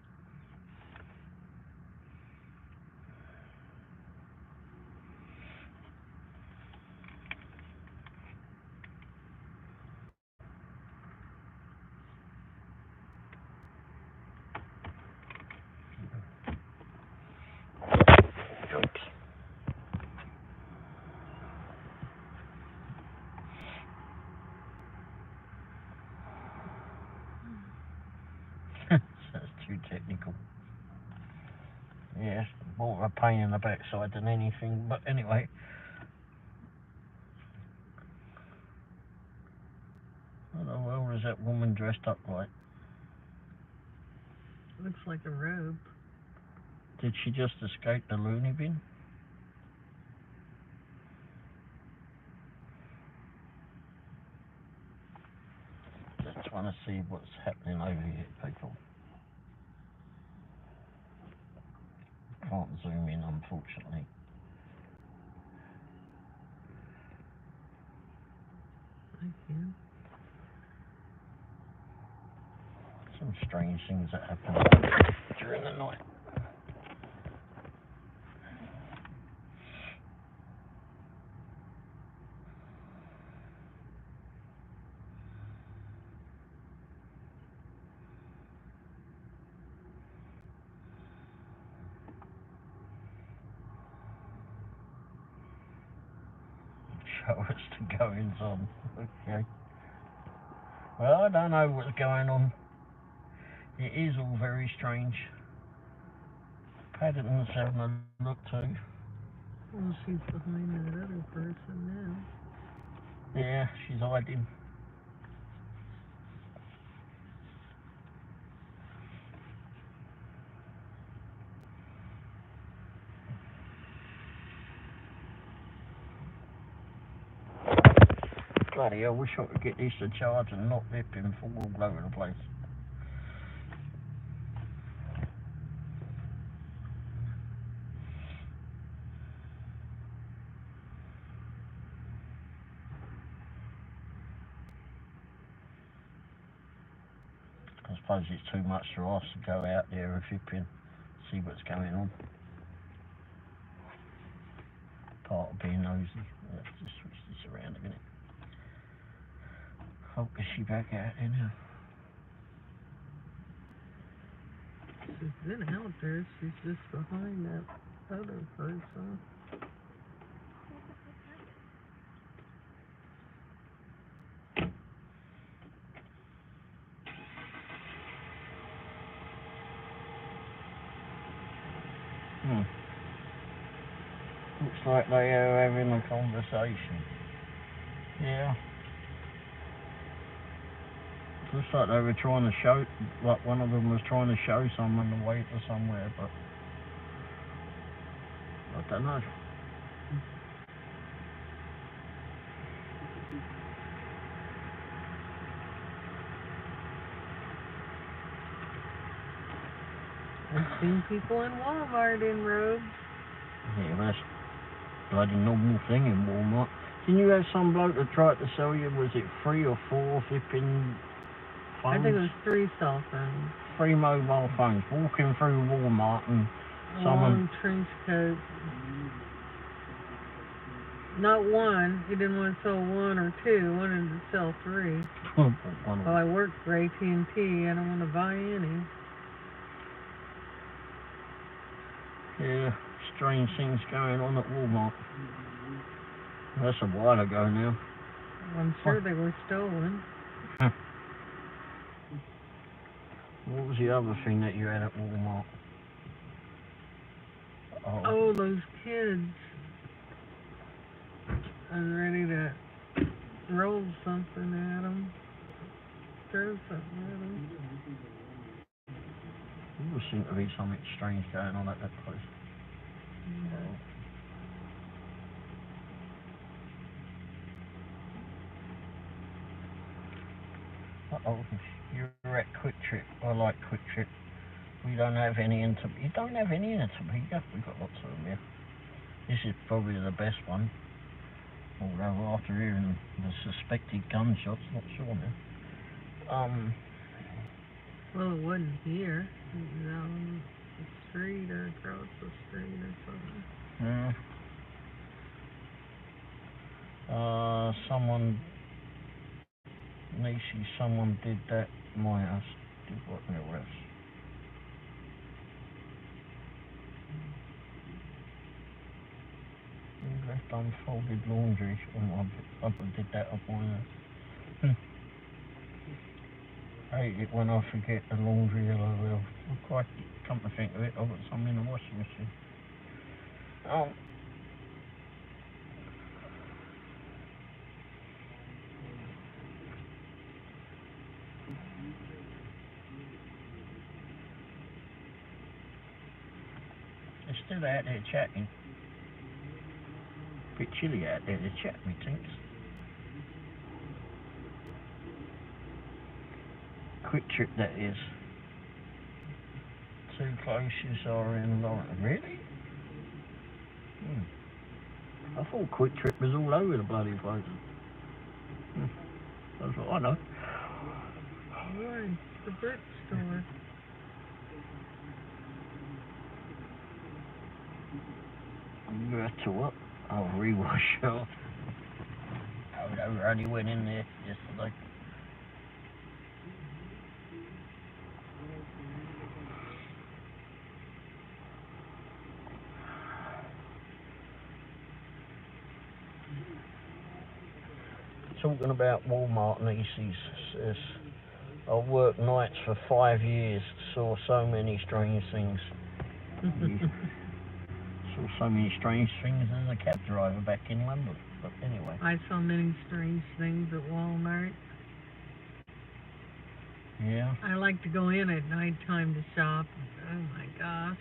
That's too technical. Yeah, more of a pain in the backside than anything, but anyway. What the hell is that woman dressed up like? Looks like a robe. Did she just escape the loony bin? Just trying to see what's happening over here, people. Can't zoom in, unfortunately. I can. Some strange things that happen during the night. Show us the goings on. Okay. Well, I don't know what's going on. It is all very strange. Paddington's having a look too. Well, she's behind that other person now. Yeah, she's hiding. Bloody hell, I wish I could get this to charge and not rip him fall all over the place. I suppose it's too much for us to go out there and flip in, see what's going on. Part of being nosy. Let's just switch this around a minute. Oh, is she back out there now? She's been out there. She's just behind that other person. Looks like they are having a conversation. Yeah. Looks like they were trying to show, like one of them was trying to show someone the way to somewhere, but I don't know. I've seen people in Walmart in robes. Yeah, that's bloody normal thing in Walmart. Didn't you have some bloke that tried to sell you, was it 3 or 4 flipping phones? I think it was 3 cell phones. 3 mobile phones, walking through Walmart and someone... Long trench coat. Not one. He didn't want to sell 1 or 2. He wanted to sell 3. Well, I work for AT&T. I don't want to buy any. Yeah, strange things going on at Walmart. That's a while ago now. I'm sure they were stolen. What was the other thing that you had at Walmart? Oh, those kids. I was ready to roll something at them. Throw something at them. There seemed to be something strange going on at that place. Uh-oh, you're at Quick Trip. I like Quick Trip. We don't have any in Topeka. You don't have any in Topeka? We've got lots of them here. This is probably the best one. Although after hearing the suspected gunshots, not sure now. Well, it wasn't here. It was out on the street or across the street or something. Yeah. Someone did that in my house. Did what in the rest. Left unfolded laundry. I did that up on there. I hate it when I forget the laundry. LOL. Quite come to think of it, I've got some in the washing machine. They're still out there chatting. Bit chilly out there to chat, me thinks. Quick Trip, that is. 2 closest are in Lawrence. Really? I thought Quick Trip was all over the bloody place. That's what I know. Right, the brick store. You have to what? I'll rewash off. I only went in there yesterday. Talking about Walmart and says, I worked nights for 5 years, saw so many strange things. Saw so many strange things as a cab driver back in London. But anyway. I saw many strange things at Walmart. Yeah. I like to go in at nighttime to shop. Oh my gosh.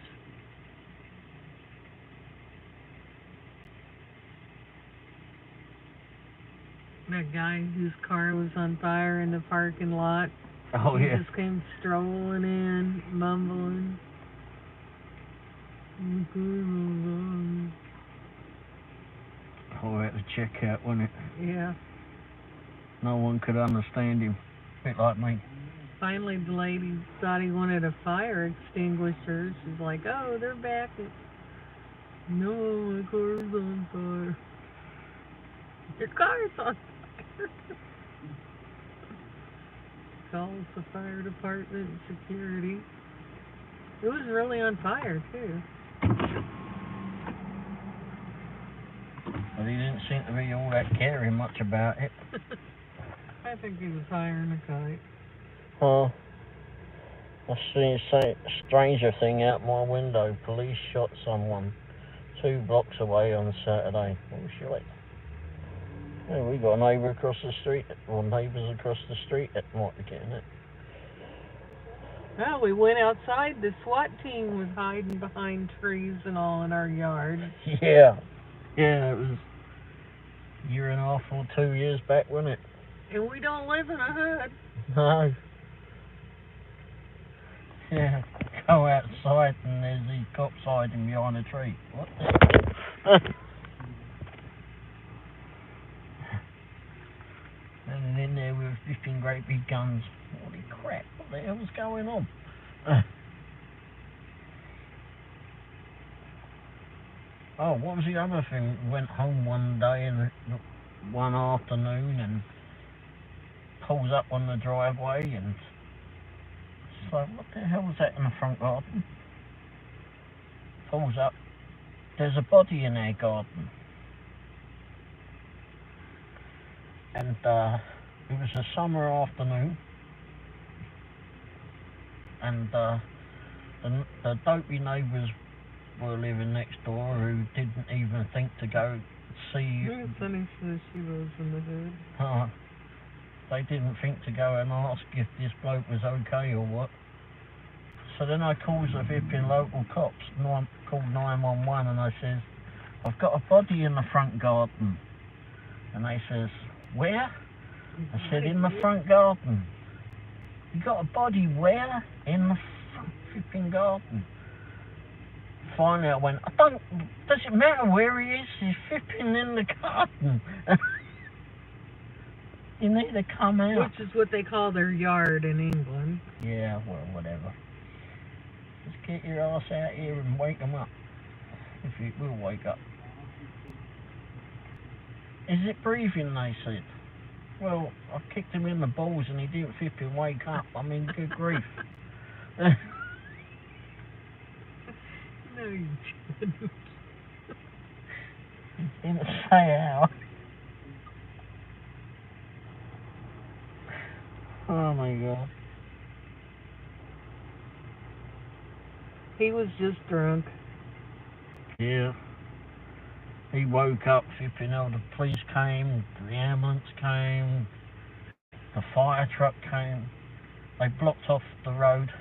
That guy whose car was on fire in the parking lot. Oh, he yeah. just came strolling in, mumbling. Oh, at the checkout, wasn't it? Yeah. No one could understand him. A bit like me. Finally, the lady thought he wanted a fire extinguisher. She's like, oh, they're back. No, my car's on fire. Your car's on fire. Calls the fire department and security. It was really on fire, too. But he didn't seem to be all that caring much about it. I think he was firing a kite. Oh. I see a stranger thing out my window. Police shot someone 2 blocks away on Saturday. Oh shit. Yeah, we got a neighbour across the street, or neighbours across the street that might be getting it. Oh, we went outside. The SWAT team was hiding behind trees and all in our yard. Yeah. Yeah, it was a year and a half or 2 years back, wasn't it? And we don't live in a hood. No. Yeah. Go outside and there's these cops hiding behind a tree. What the And in there with 15 great big guns. Holy crap, what the hell's going on? Oh, what was the other thing? Went home one day and one afternoon and pulls up on the driveway and it's like, what the hell was that in the front garden? Pulls up, there's a body in their garden. And it was a summer afternoon and the dopey neighbours were living next door who didn't even think to go see. Sonny says she lives in the hood. They didn't think to go and ask if this bloke was okay or what. So then I calls the flipping local cops, called 911 and I says, I've got a body in the front garden. And they says, where? I said, in the front garden. You got a body where? In the front flipping garden. Finally I went, does it matter where he is? He's flipping in the garden. You need to come out. Which is what they call their yard in England. Yeah, well, whatever. Just get your ass out here and wake him up. If it will wake up. Is it breathing, they said. Well, I kicked him in the balls and he didn't flipping wake up. I mean, good grief. No, you didn't. He didn't say how. Oh my god. He was just drunk. Yeah. He woke up, flipping hell, the police came, the ambulance came, the fire truck came. They blocked off the road.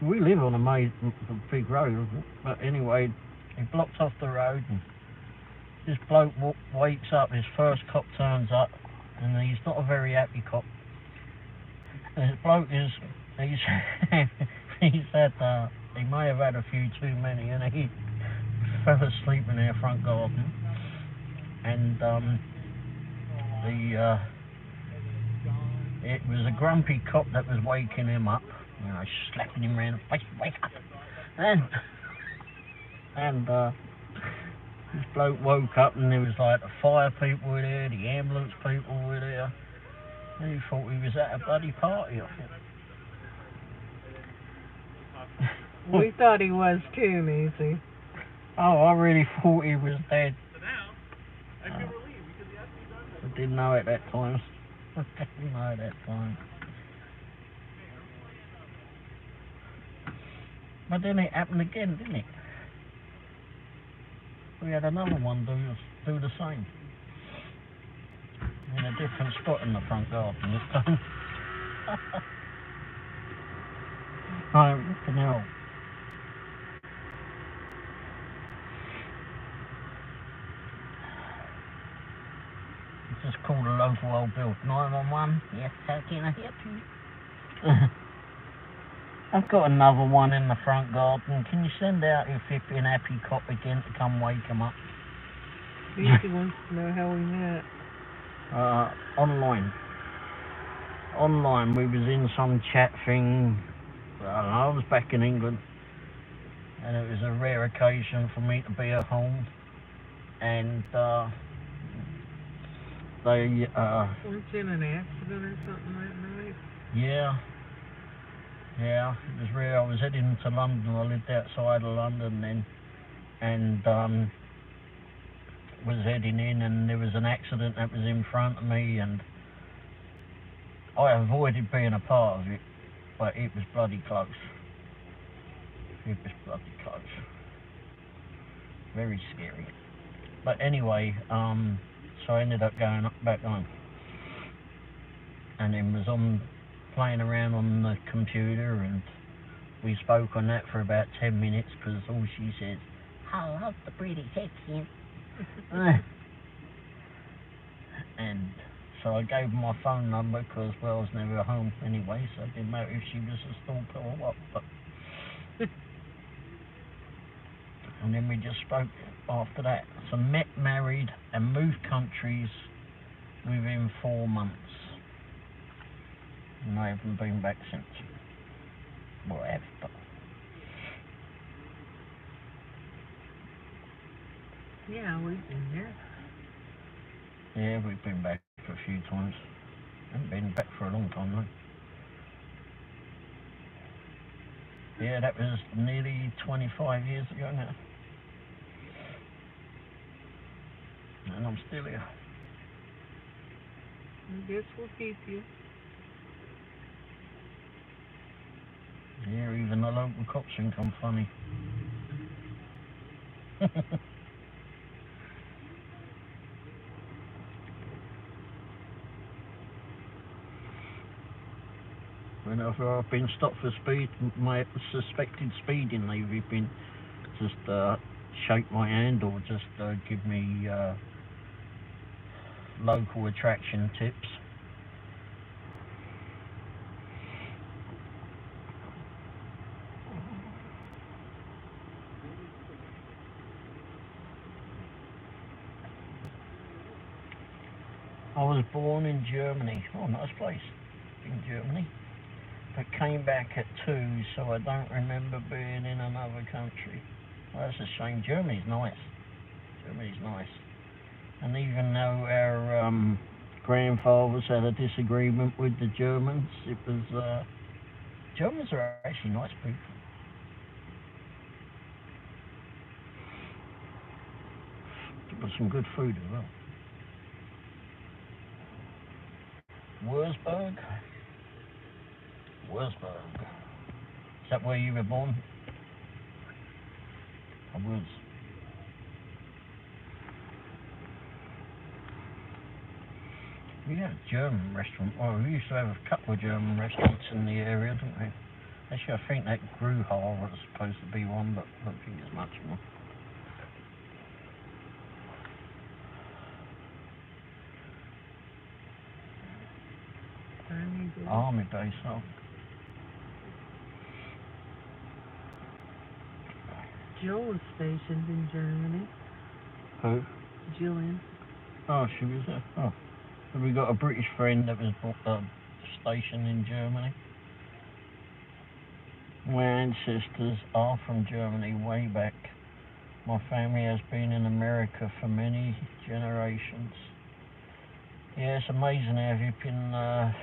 We live on a big road, but anyway, he blocked off the road and this bloke wakes up, his first cop turns up, and he's not a very happy cop. This bloke he's had, he may have had a few too many, and he fell asleep in their front garden, and it was a grumpy cop that was waking him up, you know, slapping him around the face, wake up, and this bloke woke up and there was like the fire people were there, the ambulance people were there, and he thought he was at a bloody party, I think. We thought he was too, Macy. Oh, I really thought he was dead. I didn't know at that time. I didn't know at that time. But then it happened again, didn't it? We had another one do the same. In a different spot in the front garden this time. Oh, what the hell? Just called a local old bill. 911. Yes, how can I help you? I've got another one in the front garden. Can you send out your flipping happy cop again to come wake him up? Macy wants to know how we met. Online. Online. We was in some chat thing. I don't know, I was back in England. And it was a rare occasion for me to be at home. And they Weren't you in an accident or something that night? yeah, it was rare. I was heading to London. I lived outside of London then, and was heading in, and there was an accident that was in front of me, and I avoided being a part of it. but it was bloody close. It was bloody close. Very scary. But anyway, so I ended up going back home. And then was playing around on the computer, and we spoke on that for about 10 minutes, because all she says, I love the British accent. And so I gave her my phone number, because, well, I was never home anyway, so it didn't matter if she was a stalker or what. But and then we just spoke after that. So met, married, and moved countries within 4 months. And I haven't been back since. Well, I have, but... Yeah, we've been there. Yeah, we've been back a few times. Haven't been back for a long time though. Yeah, that was nearly 25 years ago now. And I'm still here. I guess we'll keep you. Yeah, even the local cops think I'm funny. Whenever I've been stopped for speed, my suspected speeding, they've been just shake my hand or just give me local attraction tips. I was born in Germany. Oh, nice place in Germany. But came back at 2, so I don't remember being in another country. Well, that's a shame. Germany's nice. Germany's nice. And even though our grandfathers had a disagreement with the Germans, it was Germans are actually nice people. But some good food as well. Wurzburg. Is that where you were born? I was. We had a German restaurant. Well, we used to have a couple of German restaurants in the area, didn't we? Actually, I think that Gruhal was supposed to be one, but I don't think there's much more. Army base, oh. Jill was stationed in Germany. Who? Jillian. Oh, she was there. Oh. So we got a British friend that was stationed in Germany. My ancestors are from Germany way back. My family has been in America for many generations. Yeah, it's amazing how you can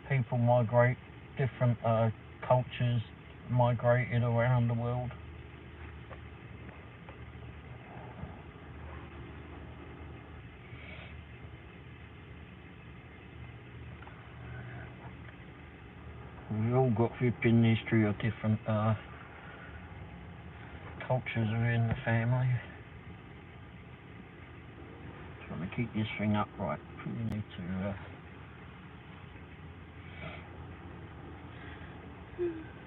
people migrate, different cultures migrated around the world. We've all got flipping history of different cultures within the family. Trying to keep this thing upright. We need to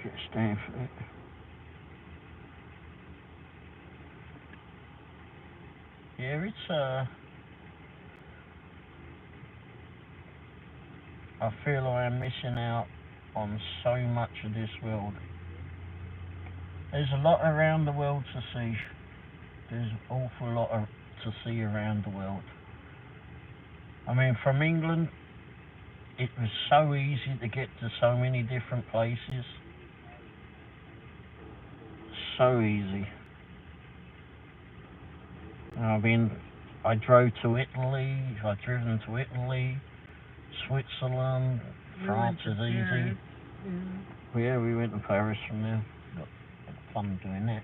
get a stand for it. Yeah, it's I feel I am missing out on so much of this world. There's a lot around the world to see. There's an awful lot to see around the world. I mean, from England, it was so easy to get to so many different places. So easy. I mean, I drove to Italy, I've driven to Italy, Switzerland, France is easy. Yeah, we went to Paris from there. Got fun doing that.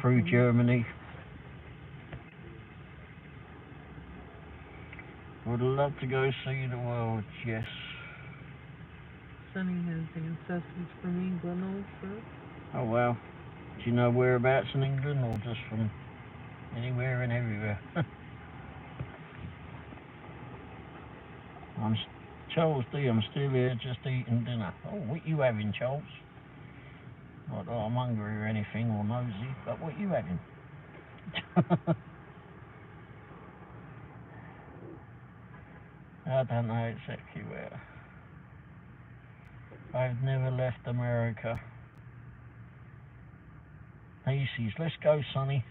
Through Germany. Would love to go see the world, yes. Sonny has ancestors from England also. Oh wow. Do you know whereabouts in England or just from anywhere and everywhere? Charles D, I'm still here just eating dinner. Oh, what you having, Charles? Not that I'm hungry or anything or nosy, but what you having? I don't know exactly where. I've never left America. Nieces, let's go, Sonny.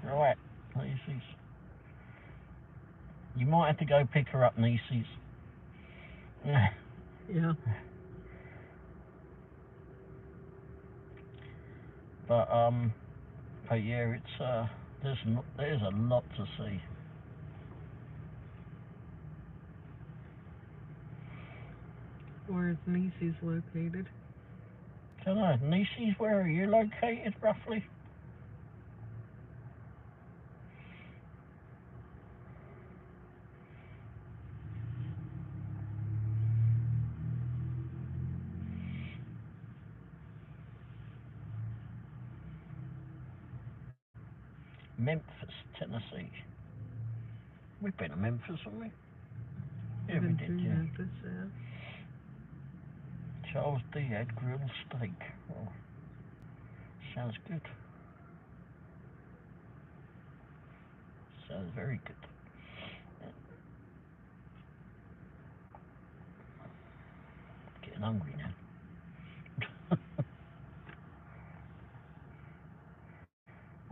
Right, Nieces. You might have to go pick her up, Nieces. Yeah. But yeah, it's there's a lot to see. Where is Nieces located? Don't know, Nieces, where are you located roughly? Memphis, Tennessee. We've been to Memphis, haven't we? Yeah, we did, yeah. Memphis, yeah. Charles D had grilled steak. Oh, sounds good. Sounds very good. Getting hungry now.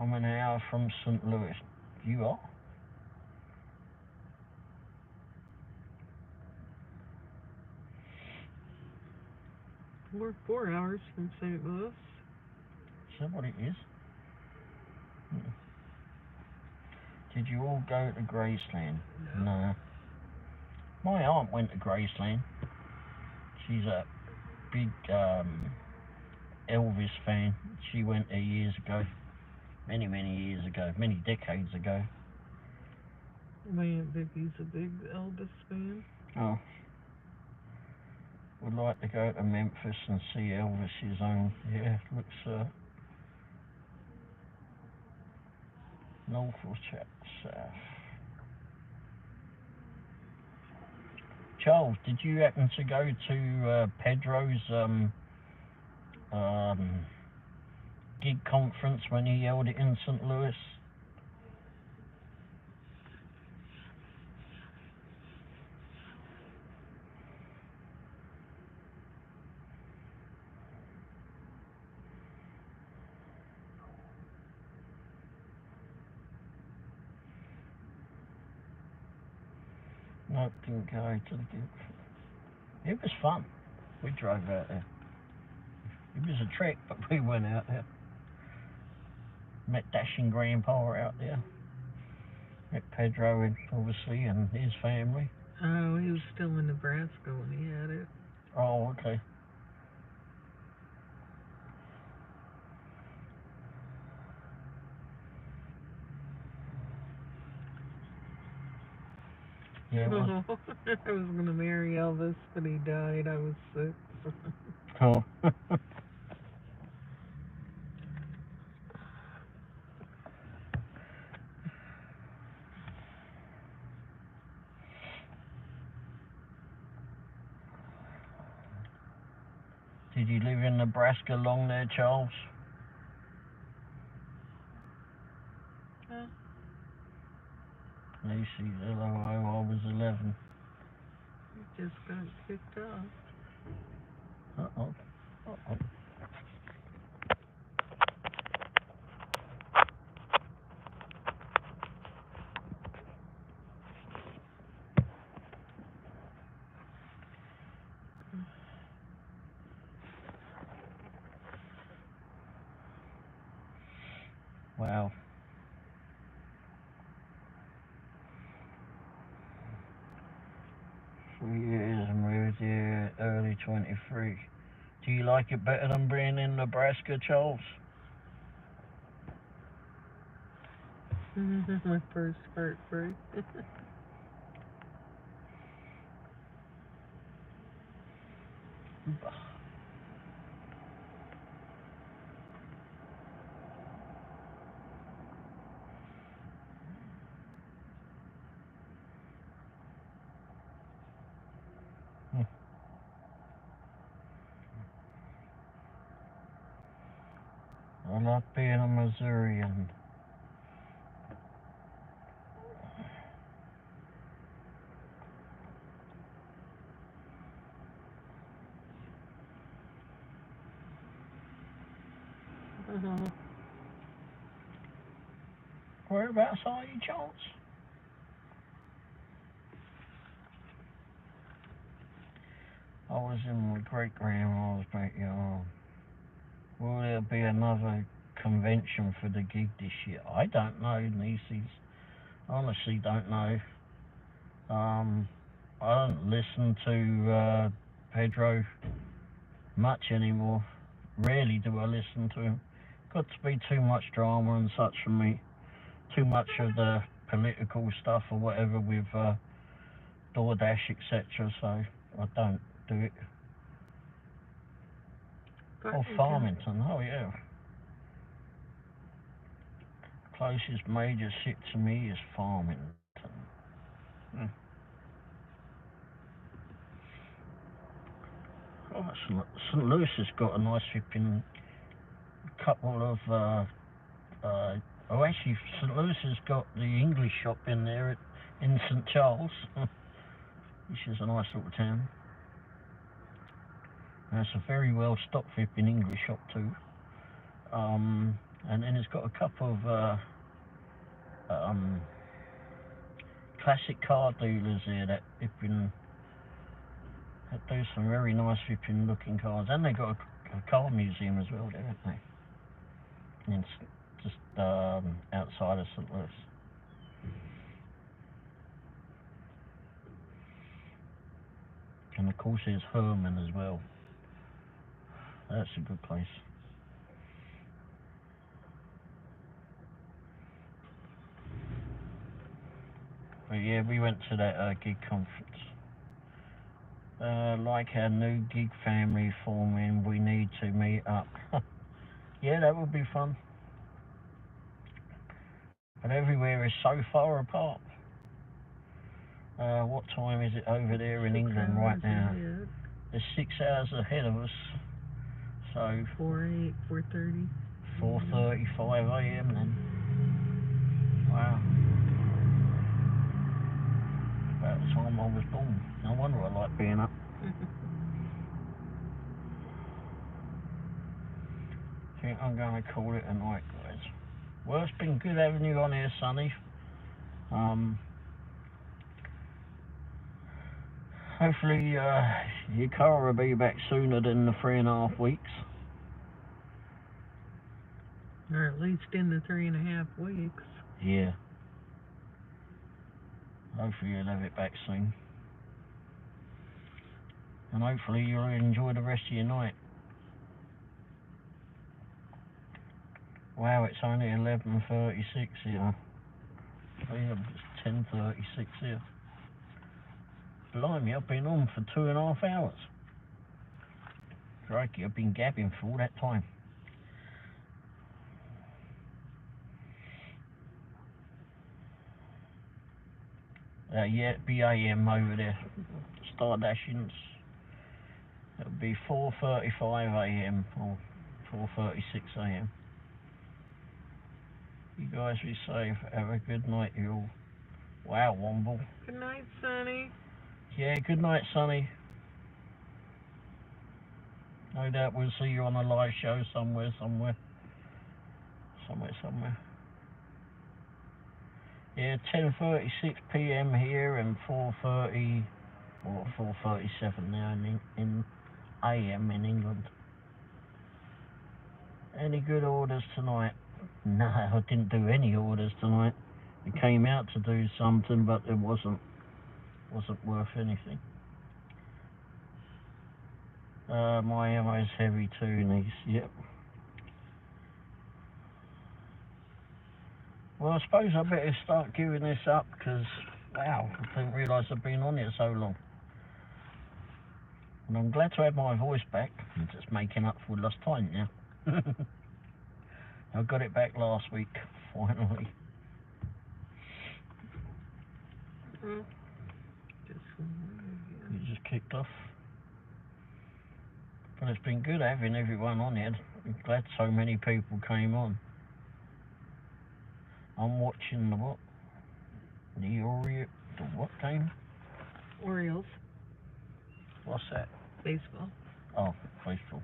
I'm an hour from St. Louis. You are? We're 4 hours from St. Louis. Is that what it is? Did you all go to Graceland? No. My aunt went to Graceland. She's a big Elvis fan. She went there years ago. Many years ago. Many decades ago. My Aunt Vicky's a big Elvis fan. Oh. Would like to go to Memphis and see Elvis's own. Yeah, looks north or south. Charles, did you happen to go to Pedro's gig conference when he held it in St. Louis? No, didn't go to the gig. It was fun. We drove out there. It was a trek, but we went out there. Met Dashing Grandpa out there. Met Pedro, obviously, and his family. Oh, he was still in Nebraska when he had it. Oh, okay. Yeah, it was. I was going to marry Elvis, but he died. I was 6. Oh. Did you live in Nebraska long there, Charles? Macy's, LOO, I was 11. You just got kicked off. Uh-oh. Uh-oh. Wow. 3 years and moved here early 23. Do you like it better than being in Nebraska, Charles? My first heartbreak. I love being a Missourian. Whereabouts are you, Charles? I was in my great-grandma's backyard. Will there be another convention for the gig this year? I don't know, nieces. Honestly, don't know. I don't listen to Pedro much anymore. Rarely do I listen to him. Got to be too much drama and such for me. Too much of the political stuff or whatever with Doordash, etc. So I don't do it. Oh, Farmington. Oh, yeah. Closest major city to me is Farmington. Oh, St. Louis has got a nice flipping couple of actually St. Louis has got the English shop in there in St. Charles, which is a nice little town. And it's a very well stocked flipping English shop too. And then it's got a couple of classic car dealers here that do some very nice flipping looking cars, and they got a car museum as well there, haven't they? And it's just outside of St. Louis. And of course there's Herman as well. That's a good place. But yeah, we went to that gig conference. Like our new gig family forming, we need to meet up. Yeah, that would be fun. But everywhere is so far apart. What time is it over there in England right now? It's 6 hours ahead of us. So 4:30. 4:35 a.m. then. Wow. About the time I was born. No wonder I like being up. I think I'm going to call it a night, guys. Well, it's been good having you on here, Sonny. Hopefully your car will be back sooner than the 3.5 weeks. Or at least in the 3.5 weeks. Yeah. Hopefully you'll have it back soon. And hopefully you'll enjoy the rest of your night. Wow, it's only 11:36 here. Oh yeah, it's 10:36 here. Blimey, I've been on for 2.5 hours. Crikey, I've been gabbing for all that time. Yeah, it'd be AM over there. Start dashing. It'll be 4:35 AM or 4:36 AM. You guys be safe. Have a good night, you all. Wow, Womble. Good night, Sonny. Yeah, good night, Sonny. No doubt we'll see you on a live show somewhere. Yeah, 10:36 PM here and 4:30 or 4:37 now in AM in England. Any good orders tonight? No, I didn't do any orders tonight. I came out to do something, but it wasn't worth anything. My ammo's heavy too, niece. Yep. Well, I suppose I better start giving this up because, wow, I didn't realise I've been on here so long. And I'm glad to have my voice back. I'm just making up for lost time now. I got it back last week, finally. You just kicked off. But it's been good having everyone on here. I'm glad so many people came on. I'm watching the what? The what game? Orioles. What's that? Baseball. Oh, baseball.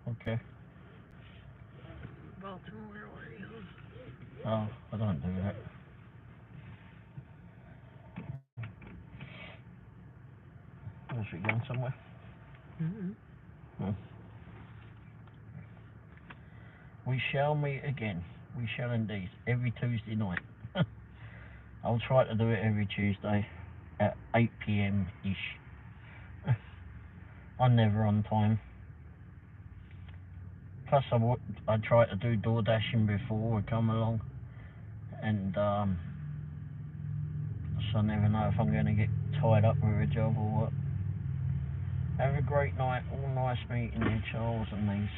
Okay. Baltimore Orioles. Oh, I don't do that. Was we going somewhere? We shall meet again. We shall indeed. Every Tuesday night. I'll try to do it every Tuesday at 8 PM ish. I'm never on time. Plus I tried to do Doordashing before I come along, and so I never know if I'm going to get tied up with a job or what. Have a great night. All nice meeting you, Charles and these.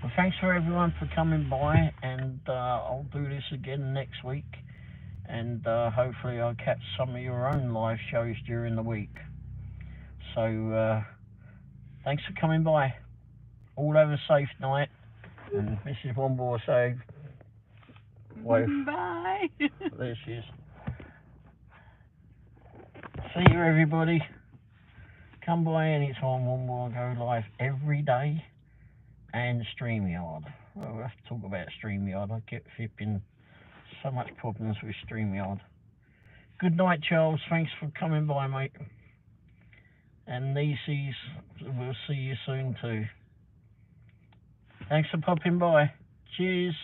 Well, thanks for everyone for coming by, and I'll do this again next week, and hopefully I'll catch some of your own live shows during the week. So thanks for coming by. All have a safe night, and Mrs. Womble will say wave. Bye. There she is. See you, everybody. Come by anytime. Womble will go live every day. And StreamYard. Well, we'll have to talk about StreamYard. I get flipping so much problems with StreamYard. Good night, Charles. Thanks for coming by, mate. And Nieces, we'll see you soon too. Thanks for popping by. Cheers.